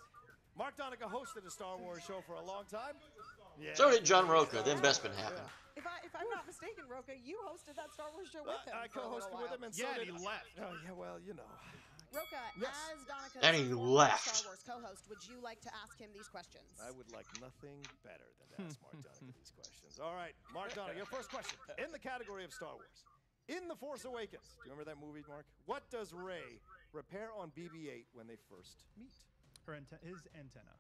Mark Donica hosted a Star Wars show for a long time. Yeah. So did John Roca, then Bespin happened. If I'm not mistaken, Roca, you hosted that Star Wars show with him. I for a little co-hosted while. with him, and so Yeah, did and he left. Oh yeah, well, you know. Roca, Yes. as Donica's And he former left. Star Wars co-host, would you like to ask him these questions? I would like nothing better than to ask Mark Donica these questions. All right, Mark Donica, your first question. In the category of Star Wars, in The Force Awakens, do you remember that movie, Mark? What does Rey repair on BB-8 when they first meet? His antenna.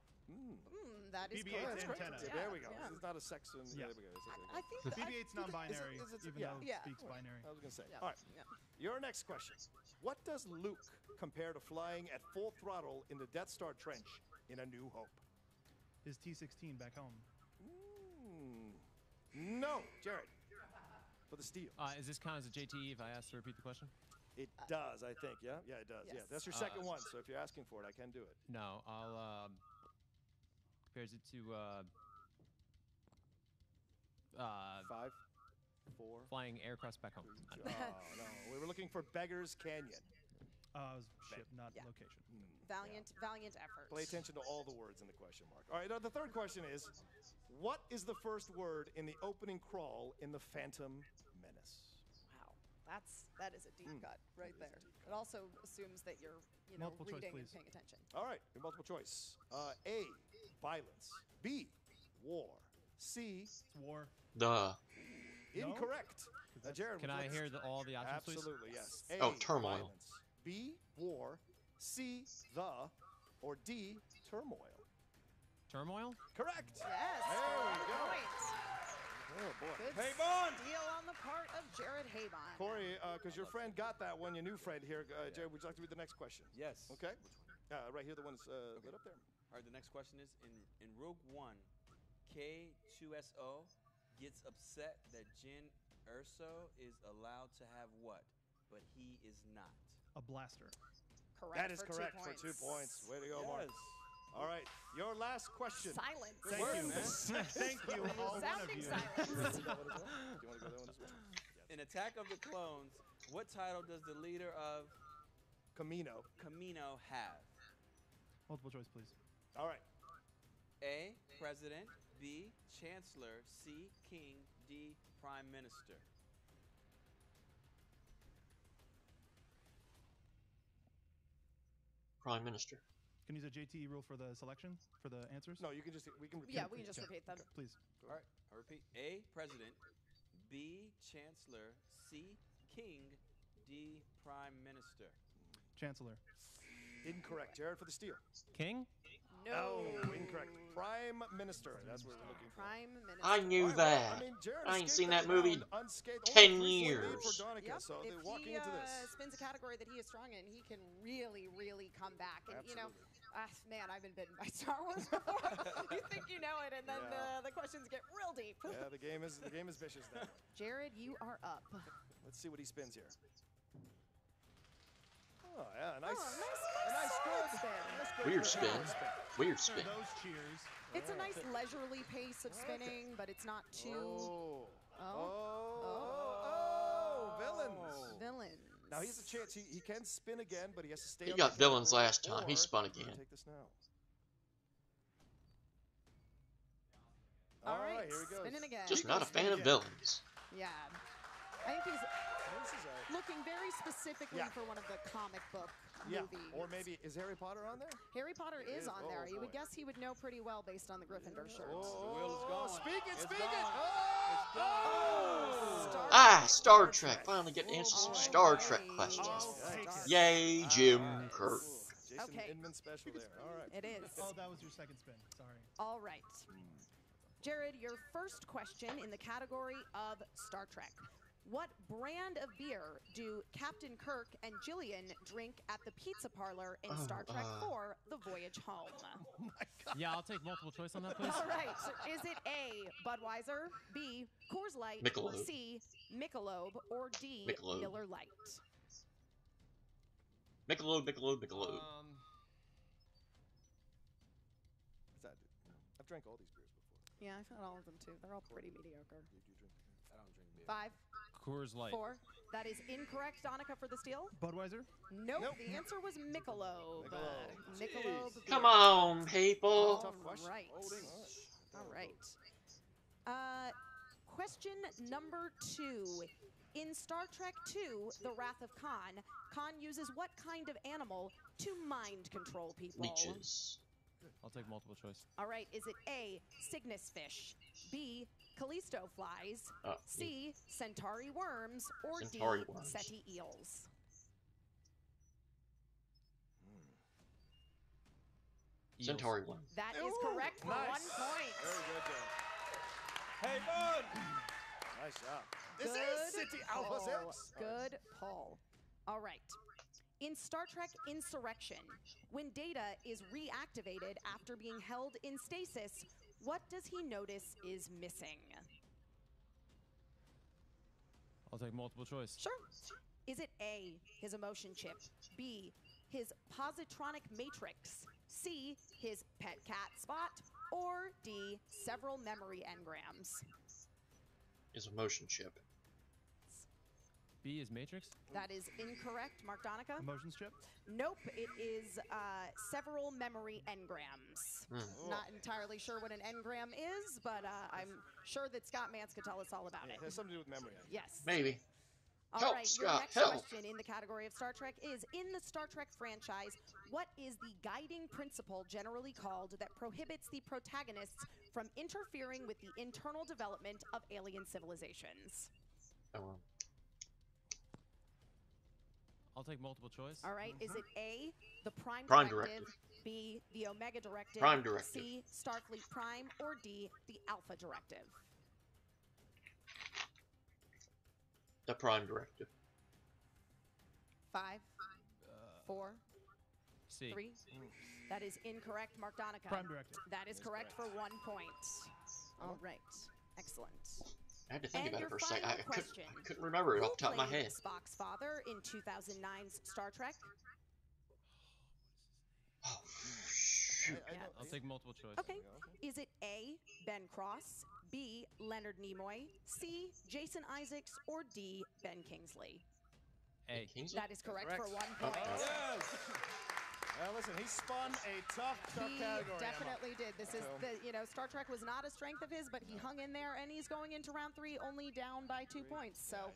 That is BB-8's correct. antenna. Yeah, There we go. yeah. This is not a sex and Yeah. there we go. I think that- BB-8's non-binary, Is it- even yeah. though it Yeah. speaks binary. I was going to say. Yeah. All right. Yeah. Your next question. What does Luke compare to flying at full throttle in the Death Star trench in A New Hope? His T-16 back home. No, Jared. For the steal. Is this count as a JTE if I ask to repeat the question? It does, I think. Yeah, yeah, it does. Yeah, Yes. that's your second one. So if you're asking for it, I can do it. No, I'll compares it to 5, 4. flying aircrafts back home. Oh no, we were looking for Beggars Canyon. It was ship, not Yeah. location. Valiant effort. Pay attention to all the words in the question mark. All right, now the third question is, what is the first word in the opening crawl in The Phantom Menace? Wow, that is a deep cut right there. It also assumes that you're Multiple choice, reading and please. paying attention. All right, your multiple choice. A, violence. B, war. C, It's war. Duh. incorrect. Jared, Can would you I like hear to- all the options, please? Absolutely, yes. A, Oh, turmoil. violence. B, war. C, the, or D, turmoil. Turmoil? Correct. Yes. There we go. Point. Oh boy. Good Haibon! deal on the part of Jared Haibon. Corey, because your friend got that one, your new friend here. Jared, would you like to read the next question? Yes. Okay. Right here, the one that's right up there. All right, the next question is, in Rogue One, K2SO gets upset that Jyn Erso is allowed to have what, but he is not. A blaster. Correct. That is for 2 correct points. for 2 points. Way to go, Mark. Yes. All right, your last question. Silence. Thank you. Thank you, all one of Sounding you. silence. Do you want to go there on this one? In Attack of the Clones, what title does the leader of Camino. have? Multiple choice, please. All right. A, President. B, Chancellor. C, King. D, Prime Minister. Prime Minister. Can use a JT rule for the selection, for the answers? No, you can just, we can repeat. Yeah, we can just repeat them. Please. All right, I'll repeat. A, president. B, chancellor. C, king. D, prime minister. Chancellor. Incorrect. Jared for the steal. King? No, incorrect. Prime minister. That's what we're looking for. Prime minister. I knew All right, well, that. I mean, Jared I ain't escaped seen that movie round unscathed. 10 Only 3-point lead years. For Donica, Yep. so If they're walking he into this. spins a category that he is strong in, he can really, really come back. And you know, man, I've been bitten by Star Wars before. You think you know it, and then the questions get real deep. Yeah, the game is vicious then. Jared, you are up. Let's see what he spins here. Oh yeah, a nice solid good spin. Weird spin. Weird spin. Those cheers. It's a nice leisurely pace of spinning, but it's not too. Villains. Villains. Now he has a chance. He can spin again, but he has to stay. He on got the villains category, last time. He or spun he can again. Take this now. All right, here we go. spinning again. Just not a fan of villains. Yeah. I think he's looking very specifically for one of the comic book movies. Or maybe, is Harry Potter on there? Harry Potter is on there. You would boy. guess he would know pretty well based on the Gryffindor shirt. The wheel is gone. Speak it, It's speak gone. it. Star Trek. Finally getting answers to some Star Trek questions. Yay, Jim Kirk. Jason Okay. Inman special there. All right. It is. Oh, that was your second spin. Sorry. All right. Jared, your first question in the category of Star Trek. What brand of beer do Captain Kirk and Jillian drink at the pizza parlor in Star Trek 4, The Voyage Home? Yeah, I'll take multiple choice on that, please. All right. Is it A, Budweiser, B, Coors Light, Michelob. C, Michelob, or D, Michelob. Miller Lite? Michelob, Michelob, Michelob. I've drank all these beers before. Yeah, I've had all of them too. They're all pretty mediocre. You do drink beer? I don't drink beer. 5, Coors Light. 4. That is incorrect, Donica, for the steal. Budweiser? Nope. The answer was Michelob. Michelob. Come on, people. All right. All right. Question number 2. In Star Trek II, The Wrath of Khan, Khan uses what kind of animal to mind control people? Leeches. I'll take multiple choice. All right. Is it A, Cygnus fish, B, Callisto flies, C, Centauri worms, or Centauri D, worms. Seti eels? Centauri one. That is correct for 1 point. Very good, Joe. Haibon! Nice job. This Good is City Alpha pull. 6. Good pull. All right. In Star Trek Insurrection, when Data is reactivated after being held in stasis, what does he notice is missing? I'll take multiple choice. Sure. Is it A, his emotion chip, B, his positronic matrix, C, his pet cat spot, or D, several memory engrams? Is a motion chip. B is Matrix? That is incorrect, Mark Donica. Emotions chip? Nope, it is several memory engrams. Not entirely sure what an engram is, but I'm sure that Scott Mance could tell us all about It it. has something to do with memory. Yes. Maybe. All Help, right, Scott, your next help. question in the category of Star Trek is, in the Star Trek franchise, what is the guiding principle generally called that prohibits the protagonists from interfering with the internal development of alien civilizations? Oh, I'll take multiple choice. All right, is it A, the Prime Directive. B, the Omega Directive, Prime Directive. C, Starfleet Prime, or D, the Alpha Directive? the Prime Directive. 5, 4, C. 3. That is incorrect, Mark Donica. Prime Directive. That is correct for 1 point. All right, excellent. I had to think And about your it for a second. I final question. couldn't remember it off the top of my Who played head. Spock's father in 2009's Star Trek? I'll take multiple choice. Okay. Is it A, Ben Cross, B, Leonard Nimoy, C, Jason Isaacs, or D, Ben Kingsley? A. That is correct for 1 point. Yes. Well, listen, he spun a tough He category. definitely did. This is So- the, Star Trek was not a strength of his, but he hung in there, and he's going into round 3 only down by 2 points. So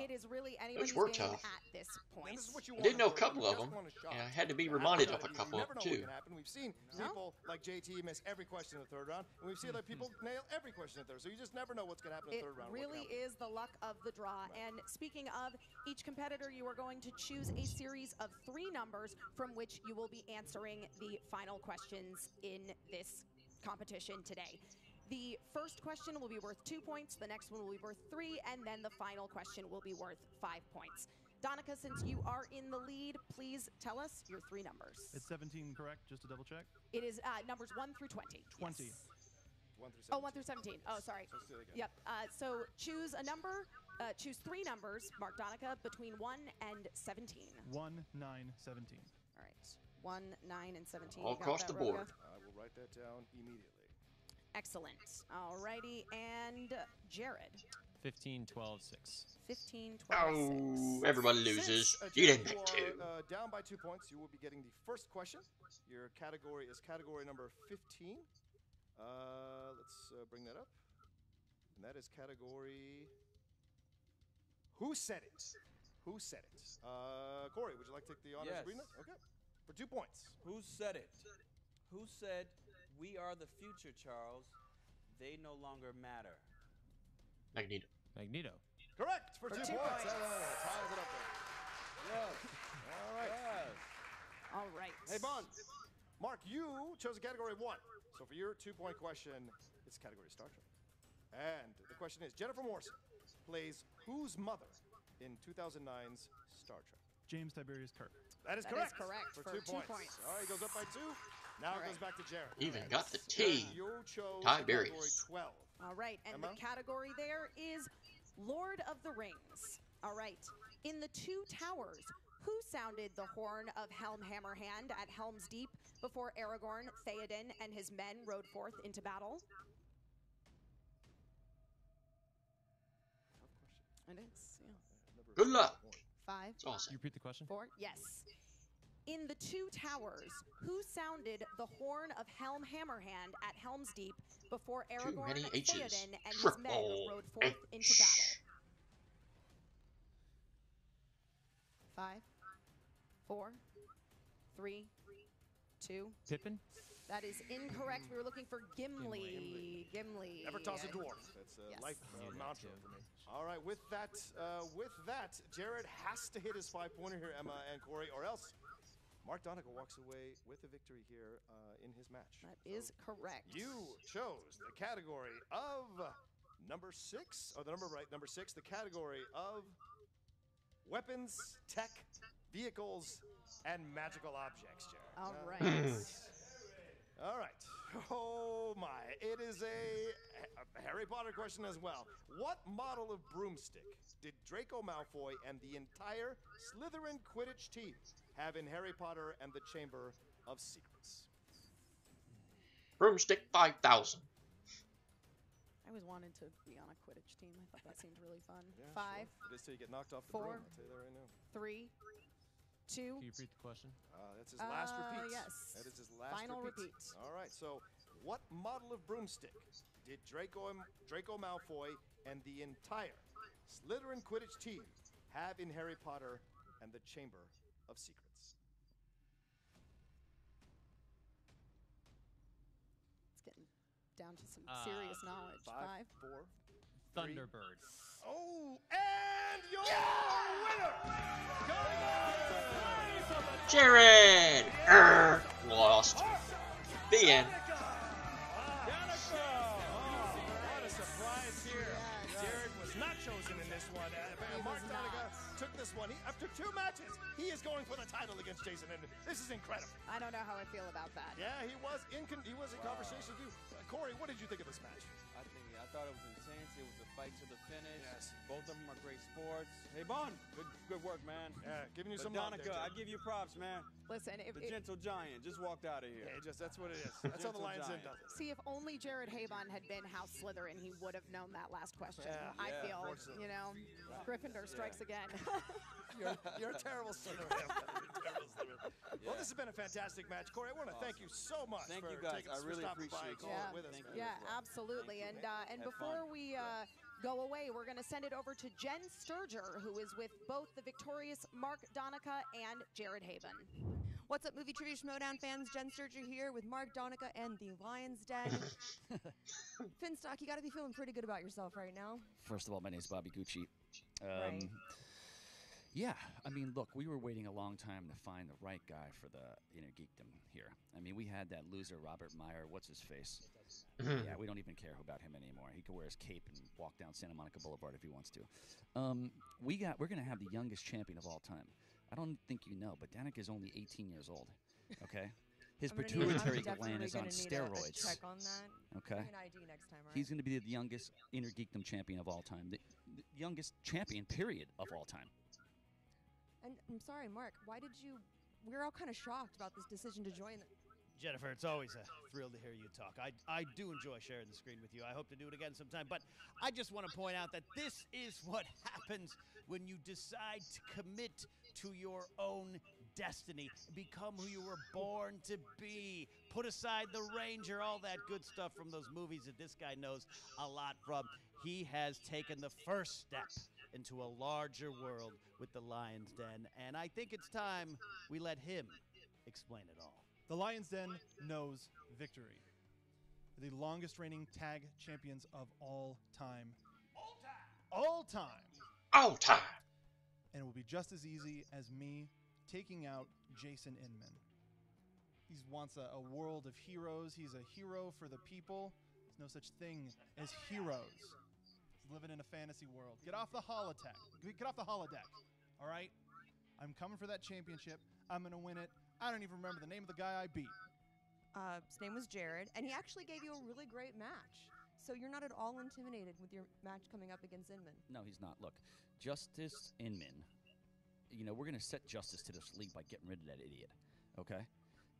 It is really anybody's were game tough. at this point. I did know a couple of them, and I had to be reminded of a couple never know too. what can happen. We've seen people like JT miss every question in the third round, and we've seen other people nail every question in the third. So you just never know what's going to happen in the third round. It really is the luck of the draw. And speaking of each competitor, you are going to choose a series of 3 numbers from which you will be answering the final questions in this competition today. The first question will be worth 2 points, the next one will be worth 3, and then the final question will be worth 5 points. Donica, since you are in the lead, please tell us your 3 numbers. It's 17, correct? Just to double check. It is numbers 1 through 20. 20. Yes. 1 through 17. Oh, 1 through 17. Oh, sorry. So let's do it again. Yep. So choose a number, choose 3 numbers, Mark Donica, between 1 and 17. 1, 9, 17. All right. 1, 9, and 17. All You got across that, the board. Roca? I will write that down immediately. Excellent. All righty. And Jared. 15, 12, 6. 15, 12, 6. Oh, everybody loses. Since, You didn't you get 2. are down by 2 points. You will be getting the first question. Your category is category number 15. Let's bring that up. And that is category... Who said it? Who said it? Corey, would you like to take the honors Yes. of reading it? Okay. For 2 points. Who said it? Who said, "We are the future, Charles. They no longer matter"? Magneto. Magneto. Correct for 2 2 points. points. Ties it up there. Yes. All right. Yes. All right. Hey, Bon. Mark, you chose a category 1. So for your 2-point question, it's category Star Trek. And the question is, Jennifer Morrison plays whose mother in 2009's Star Trek? James Tiberius Kirk. That is That correct. is correct for for 2 2 points. points. All right, he goes up by 2. Now it goes back to Jared. Even got the Jared, T. You chose Tiberius. category 12. All right, and Emma? the category there is Lord of the Rings. All right, in the 2 Towers, who sounded the horn of Helm Hammerhand at Helm's Deep before Aragorn, Theoden, and his men rode forth into battle? It is, yeah. Good luck. 5, It's awesome. You repeat the question? 4, yes. In the 2 Towers, who sounded the horn of Helm Hammerhand at Helm's Deep before Aragorn, many H's. Theoden, and his men Triple rode forth into battle? 5, 4, 3, 2. Pippin? That is incorrect. We were looking for Gimli. Gimli. Never toss a dwarf. That's a Yes. life mantra for me. All right, with that, Jared has to hit his 5-pointer here, Emma and Corey, or else Mark Donica walks away with a victory here in his match. That is correct. You chose the category of number 6, or the number right, number 6, the category of weapons, tech, vehicles, and magical objects, Jared. All right. All right. Oh my. It is a Harry Potter question as well. What model of broomstick did Draco Malfoy and the entire Slytherin Quidditch team have in Harry Potter and the Chamber of Secrets? Broomstick 5000. I always wanted to be on a Quidditch team. I thought that seemed really fun. Yeah, 5, Sure. It is till you get knocked off the 4, broom. I'll tell you that right now. 3, 2. Can you repeat the question? That's his last repeat. Yes. That is his last Final repeat. All right. So, what model of broomstick did Draco Malfoy and the entire Slytherin Quidditch team have in Harry Potter and the Chamber of Secrets? It's getting down to some serious knowledge. 5, 4, 3. Thunderbird. Oh, and your winner! Jared! Lost. The end. What a surprise here. Jared was not chosen in this one. Mark Donica took this one. After 2 matches, he is going for the title against Jason, and this is incredible. I don't know how I feel about that. Yeah, he was in conversation with you. Corey, what did you think of this match? I thought it was intense. It was a fight to the finish. Yes. Both of them are great sports. Hey, Bon, good work, man. Yeah, giving you But some love Donica, there, I give you props, man. Listen, if The gentle giant just walked out of here. Yeah, that's what it is. That's how the Gentle Lions Den giant. does it. see, if only Jared Haibon had been House Slytherin, he would have known that last question. Yeah, I yeah, feel, unfortunately. you know, Gryffindor strikes again. You're a terrible Slytherin. You're a terrible Slytherin. Well, this has been a fantastic match. Corey, I want to thank you so much Thank for you guys. taking I really stopping by appreciate and you. calling Yeah. with us. Thank man. you. Yeah, as well. absolutely. Thank you. And Have before fun. we go away. We're going to send it over to Jen Sturger, who is with both the victorious Mark Donica and Jared Haibon. What's up, Movie Trivia Schmoedown fans? Jen Sturger here with Mark Donica and the Lion's Den. Finstock, you got to be feeling pretty good about yourself right now. First of all, my name is Bobby Gucci. Right. Yeah, I mean, look, we were waiting a long time to find the right guy for the inner geekdom here. I mean, we had that loser Robert Meyer, what's his face? Yeah, we don't even care about him anymore. He can wear his cape and walk down Santa Monica Boulevard if he wants to. We're gonna have the youngest champion of all time. I don't think you know, but Donica is only 18 years old. Okay, his pituitary gland is on steroids. Check on that. Okay, An ID next time, right? he's gonna be the youngest inner geekdom champion of all time. The youngest champion, period, of all time. And I'm sorry, Mark, why did you... We're all kind of shocked about this decision to join. Jennifer, it's always a thrill to hear you talk. I do enjoy sharing the screen with you. I hope to do it again sometime. But I just want to point out that this is what happens when you decide to commit to your own destiny. Become who you were born to be. Put aside the Ranger, all that good stuff from those movies that this guy knows a lot from. He has taken the first step into a larger world with the Lion's Den, and I think it's time we let him explain it all. The Lion's Den knows victory. The longest reigning tag champions of all time. All time! All time! And it will be just as easy as me taking out Jason Inman. He wants a world of heroes. He's a hero for the people. There's no such thing as heroes. He's living in a fantasy world. Get off the holodeck. Get off the holodeck. All right? I'm coming for that championship. I'm going to win it. I don't even remember the name of the guy I beat. His name was Jared, and he actually gave you a really great match. So you're not at all intimidated with your match coming up against Inman. No, he's not. Look, Justice Inman, you know, we're going to set justice to this league by getting rid of that idiot, okay?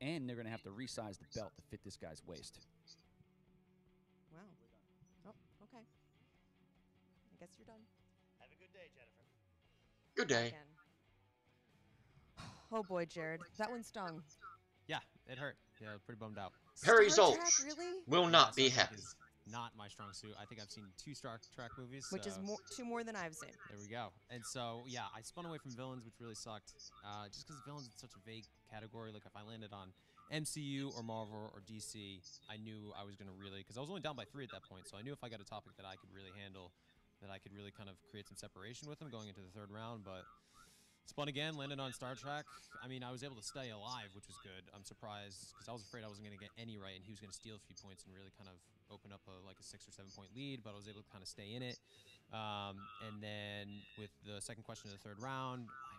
And they're going to have to resize the belt to fit this guy's waist. Wow. Oh, okay. I guess you're done. Have a good day, Jennifer. Good day. Again. Oh boy, Jared, that one stung. Yeah, it hurt. Yeah, I was pretty bummed out. Perry Star Zolch Trek, really? will not be Star Trek happy. is not my strong suit. I think I've seen 2 Star Trek movies. Which is two more than I've seen. There we go. And so, yeah, I spun away from villains, which really sucked. Just because villains is such a vague category. Like, if I landed on MCU or Marvel or DC, I knew I was going to really... Because I was only down by 3 at that point, so I knew if I got a topic that I could really handle, that I could really kind of create some separation with them going into the 3rd round, but... Spun again, landed on Star Trek. I mean, I was able to stay alive, which was good. I'm surprised, because I was afraid I wasn't going to get any right, and he was going to steal a few points and really kind of open up like a 6 or 7 point lead, but I was able to kind of stay in it. And then with the second question of the 3rd round, I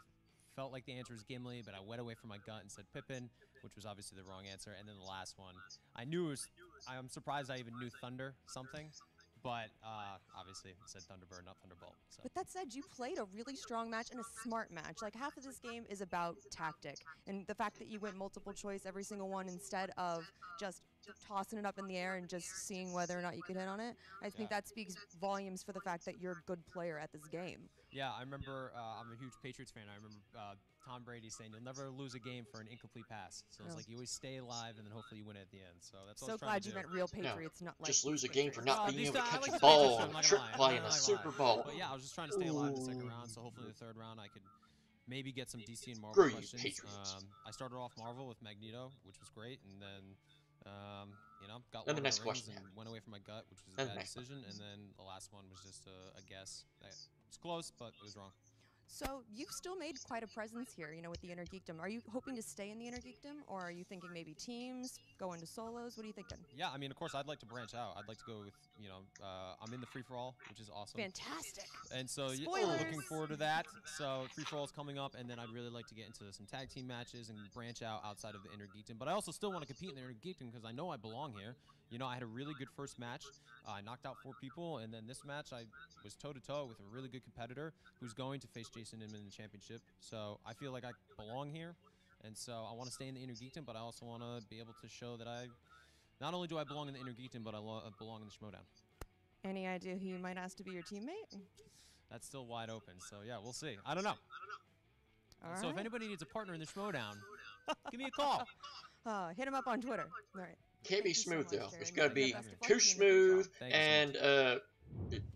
felt like the answer was Gimli, but I went away from my gut and said Pippin, which was obviously the wrong answer. And then the last one, I knew it was, I'm surprised I even knew Thunder something. But obviously it said Thunderbird, not Thunderbolt. So. But that said, you played a really strong match and a smart match. Like, half of this game is about tactic. And the fact that you went multiple choice every single one instead of just tossing it up in the air and just seeing whether or not you could hit on it, I think that speaks volumes for the fact that you're a good player at this game. Yeah, I remember, I'm a huge Patriots fan. I remember Tom Brady saying, you'll never lose a game for an incomplete pass. So it's like you always stay alive and then hopefully you win at the end. So that's what I was trying glad to you do. meant real Patriots, not like... Just lose a game for not being able to catch like a the ball Patriots, on I'm a not trick gonna lie. play I'm in not a gonna Super lie. Bowl. But yeah, I was just trying to stay alive in the 2nd round, so hopefully in the 3rd round I could maybe get some DC and Marvel Screw you, questions. Patriots. I started off Marvel with Magneto, which was great, and then you know, got And one the of next the rings question. and went away from my gut, which was a And bad next decision. And then the last one was just a guess. It's close, but it was wrong. So you've still made quite a presence here, you know, with the Inner Geekdom. Are you hoping to stay in the Inner Geekdom, or are you thinking maybe teams, go into solos? What are you thinking? Yeah, I mean, of course, I'd like to branch out. I'd like to go with, you know, I'm in the free-for-all, which is awesome. Fantastic. And so, Spoilers. looking forward to that. So, free-for-all is coming up, and then I'd really like to get into some tag team matches and branch out outside of the Inner Geekdom. But I also still want to compete in the Inner Geekdom because I know I belong here. You know, I had a really good first match. I knocked out 4 people, and then this match I was toe-to-toe with a really good competitor who's going to face Jason Inman in the championship. So I feel like I belong here, and so I want to stay in the Inner Geekdom, but I also want to be able to show that not only do I belong in the Inner Geekdom, but I belong in the Schmoedown. Any idea who you might ask to be your teammate? That's still wide open, so yeah, we'll see. I don't know. So if anybody needs a partner in the Schmoedown, give me a call. Hit him up on Twitter. All right. Can't be Thank you so smooth much, though. Jared. It's got to be Best of luck too to you in the future. smooth and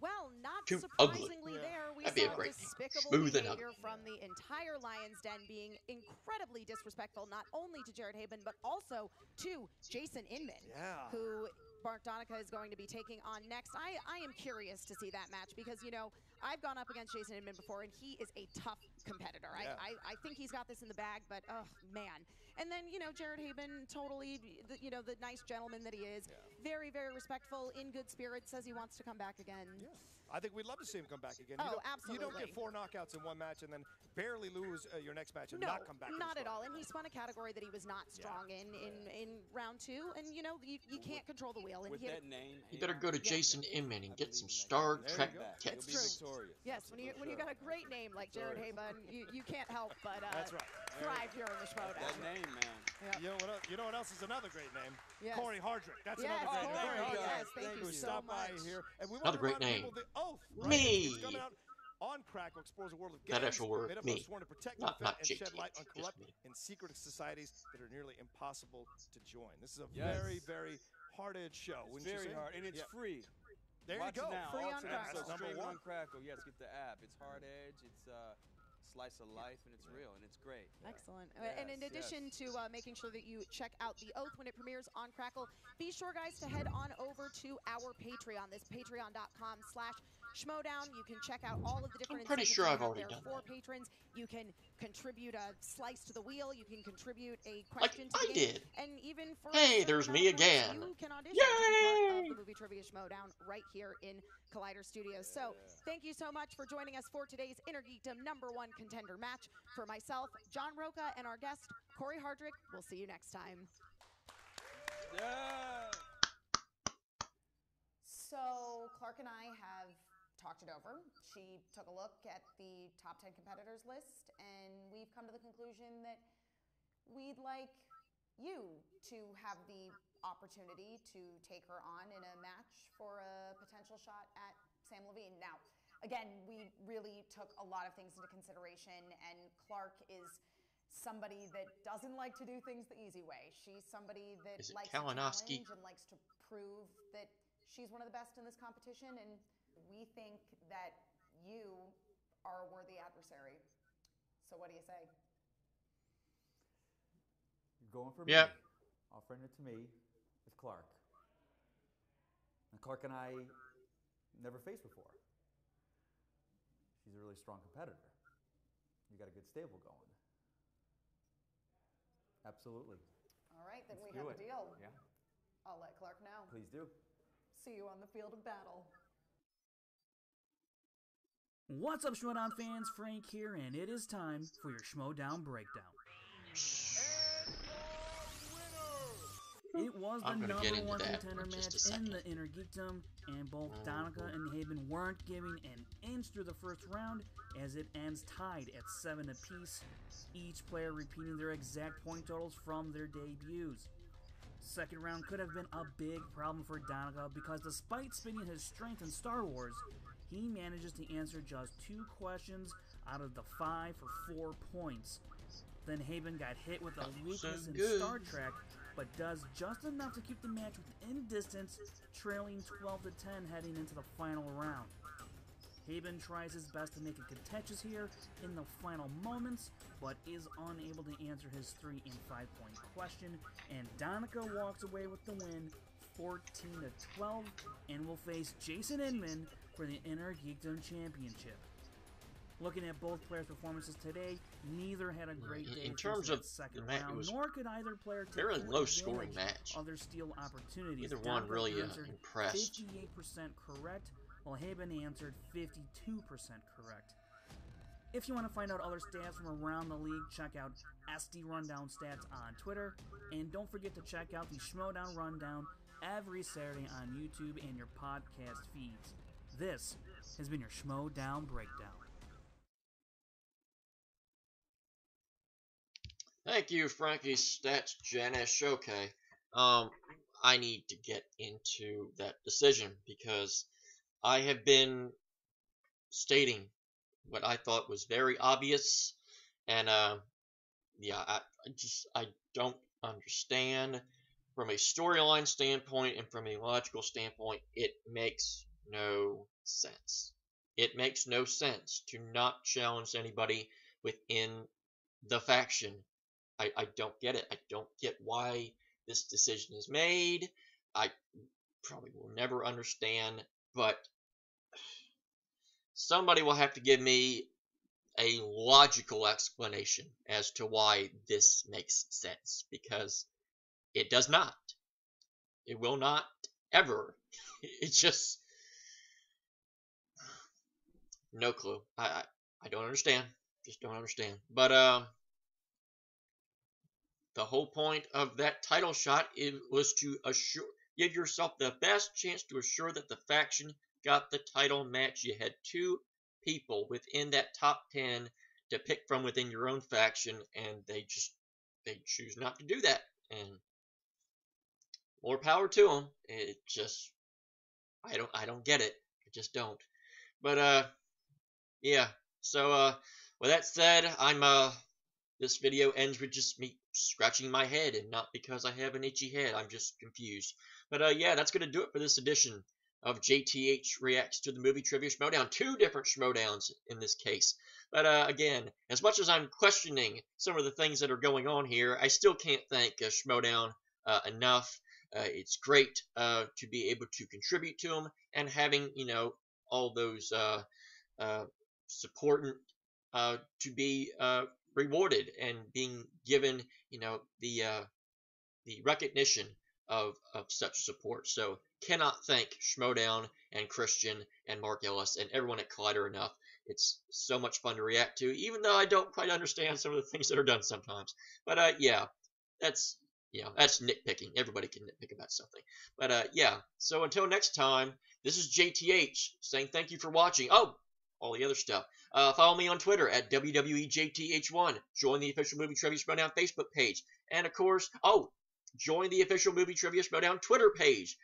Well, not too ugly. surprisingly there, we That'd be a saw great name. despicable Smooth and behavior ugly. from the entire Lions Den, being incredibly disrespectful, not only to Jared Haibon, but also to Jason Inman, who Mark Donica is going to be taking on next. I am curious to see that match because, you know, I've gone up against Jason Inman before, and he is a tough competitor. I think he's got this in the bag, but, oh, man. And then, you know, Jared Haibon, totally, the nice gentleman that he is, very, very respectful, in good spirits, says he wants to come back again. I think we'd love to see him come back again. Oh, You don't absolutely. get 4 knockouts in one match and then barely lose your next match and No, not come back. not at all. And he spun a category that he was not strong in round 2. And, you know, you can't control the wheel. And With he had that name, You better go to Jason Inman and get some Star Trek It's tips. true. Yes, when you got a great name like Jared Haibon, you can't help but That's right. thrive here in the Schmoedown. That name, man. Yep. You know what else is another great name? Yes. Corey Hardrick. That's Yes, another great Corey, name. yes, thank you Who so stopped by much. here. And we Another want to great remind name. people the oath, right? Me. It's coming out on Crackle explores a world of That games actual word, made up me. of sworn to protect, Not defend, and JTH, shed light on just corrupt me. and secret societies that are nearly impossible to join. This is a Yes. very, very hard-edged show. It's wouldn't you very say? hard, and it's free. There Watch you go. it now. Free All on 10 Crackle. episodes Number streaming one. on Crackle. Yes, get the app. It's hard edge. It's slice of life, and it's real, and it's great. Excellent. Yes, And in addition to making sure that you check out The Oath when it premieres on Crackle, be sure, guys, to head on over to our Patreon. This patreon.com/Schmoedown. You can check out all of the different I'm pretty incentives sure we I've have already there done for that. patrons. You can contribute a slice to the wheel. You can contribute a Like question to I the game. did. And even for Hey, a certain there's amount me of points, again. you can audition to be part Yay! of the Movie Trivia Schmoedown right here in Collider Studios. So thank you so much for joining us for today's Inner Geekdom #1 contender match. For myself, John Roca, and our guest, Corey Hardrick, we'll see you next time. Yeah. So Clark and I have talked it over. She took a look at the top 10 competitors list, and we've come to the conclusion that we'd like you to have the opportunity to take her on in a match for a potential shot at Sam Levine. Now, again, we really took a lot of things into consideration, and Clark is somebody that doesn't like to do things the easy way. She's somebody that Is it likes to challenge Kalinowski? and likes to prove that she's one of the best in this competition, and we think that you are a worthy adversary. So what do you say? You're going for Yep. me. Offering it to me is Clark. And Clark and I never faced before. She's a really strong competitor. You got a good stable going. Absolutely. All right, then Let's we do have a it. deal. Yeah. I'll let Clark know. Please do. See you on the field of battle. What's up, Schmoedown fans? Frank here, and it is time for your Schmoedown breakdown. It was the I'm gonna get into #1 that contender in just a match in second. the Inner Geekdom, and both Donica and Haibon weren't giving an inch through the first round, as it ends tied at 7 apiece, each player repeating their exact point totals from their debuts. Second round could have been a big problem for Donica because despite spending his strength in Star Wars, he manages to answer just 2 questions out of the 5 for 4 points. Then Haibon got hit with a weakness in good. Star Trek, but does just enough to keep the match within distance, trailing 12-10 heading into the final round. Haibon tries his best to make it contentious here in the final moments, but is unable to answer his 3 and 5 point question, and Donica walks away with the win 14-12 and will face Jason Inman for the Inner Geekdom Championship. Looking at both players' performances today, neither had a great day In terms since of that second the match, it round, was nor could either player take fairly full low-scoring advantage match. of their steal opportunities. Neither one Donica really answered impressed. 58% correct, while Haibon answered 52% correct. If you want to find out other stats from around the league, check out SD Rundown Stats on Twitter, and don't forget to check out the Schmoedown Rundown every Saturday on YouTube and your podcast feeds. This has been your Schmoedown Breakdown. Thank you, Frankie's Stats Janish. Okay. I need to get into that decision because I have been stating what I thought was very obvious, and yeah, I don't understand from a storyline standpoint and from a logical standpoint. It makes no sense. It makes no sense to not challenge anybody within the faction. I don't get it. I don't get why this decision is made. I probably will never understand, but somebody will have to give me a logical explanation as to why this makes sense, because it does not. It will not ever. It's just no clue. I don't understand. Just don't understand. But the whole point of that title shot was to give yourself the best chance to assure that the faction got the title match. You had 2 people within that top 10 to pick from within your own faction, and they choose not to do that. And more power to them. It just, I don't get it. I just don't. But yeah. So with that said, this video ends with just me scratching my head, and not because I have an itchy head. I'm just confused. But yeah, that's gonna do it for this edition of JTH Reacts to the Movie Trivia Schmoedown. 2 different Schmoedowns in this case. But again, as much as I'm questioning some of the things that are going on here, I still can't thank Schmoedown enough. It's great to be able to contribute to them, and having, all those supportant to be rewarded and being given, the recognition of such support. So cannot thank Schmoedown and Christian and Mark Ellis and everyone at Collider enough. It's so much fun to react to, even though I don't quite understand some of the things that are done sometimes. But yeah, that's nitpicking. Everybody can nitpick about something. But yeah, so until next time, this is JTH saying thank you for watching. Oh, all the other stuff. Follow me on Twitter at WWEJTH1. Join the official Movie Trivia Schmoedown Facebook page. And of course, join the official Movie Trivia Schmoedown Twitter page.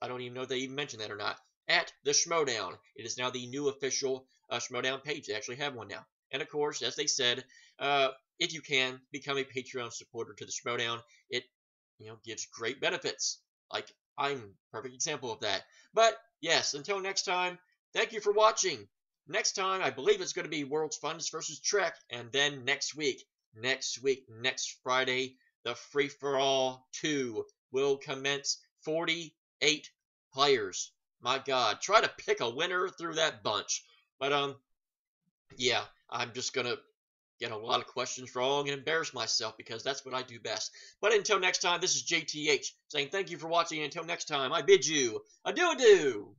I don't even know if they even mentioned that or not. At the Schmoedown. It is now the new official Schmoedown page. They actually have one now. And of course, as they said, if you can, become a Patreon supporter to the Schmoedown. It, gives great benefits. Like, I'm a perfect example of that. But, yes, until next time, thank you for watching. Next time, I believe it's going to be World's Funnest versus Trek. And then next Friday, the Free-for-All 2 will commence. 48 players. My God, try to pick a winner through that bunch. But, yeah, I'm just going to get a lot of questions wrong and embarrass myself, because that's what I do best. But until next time, this is JTH saying thank you for watching. Until next time, I bid you adieu-adieu.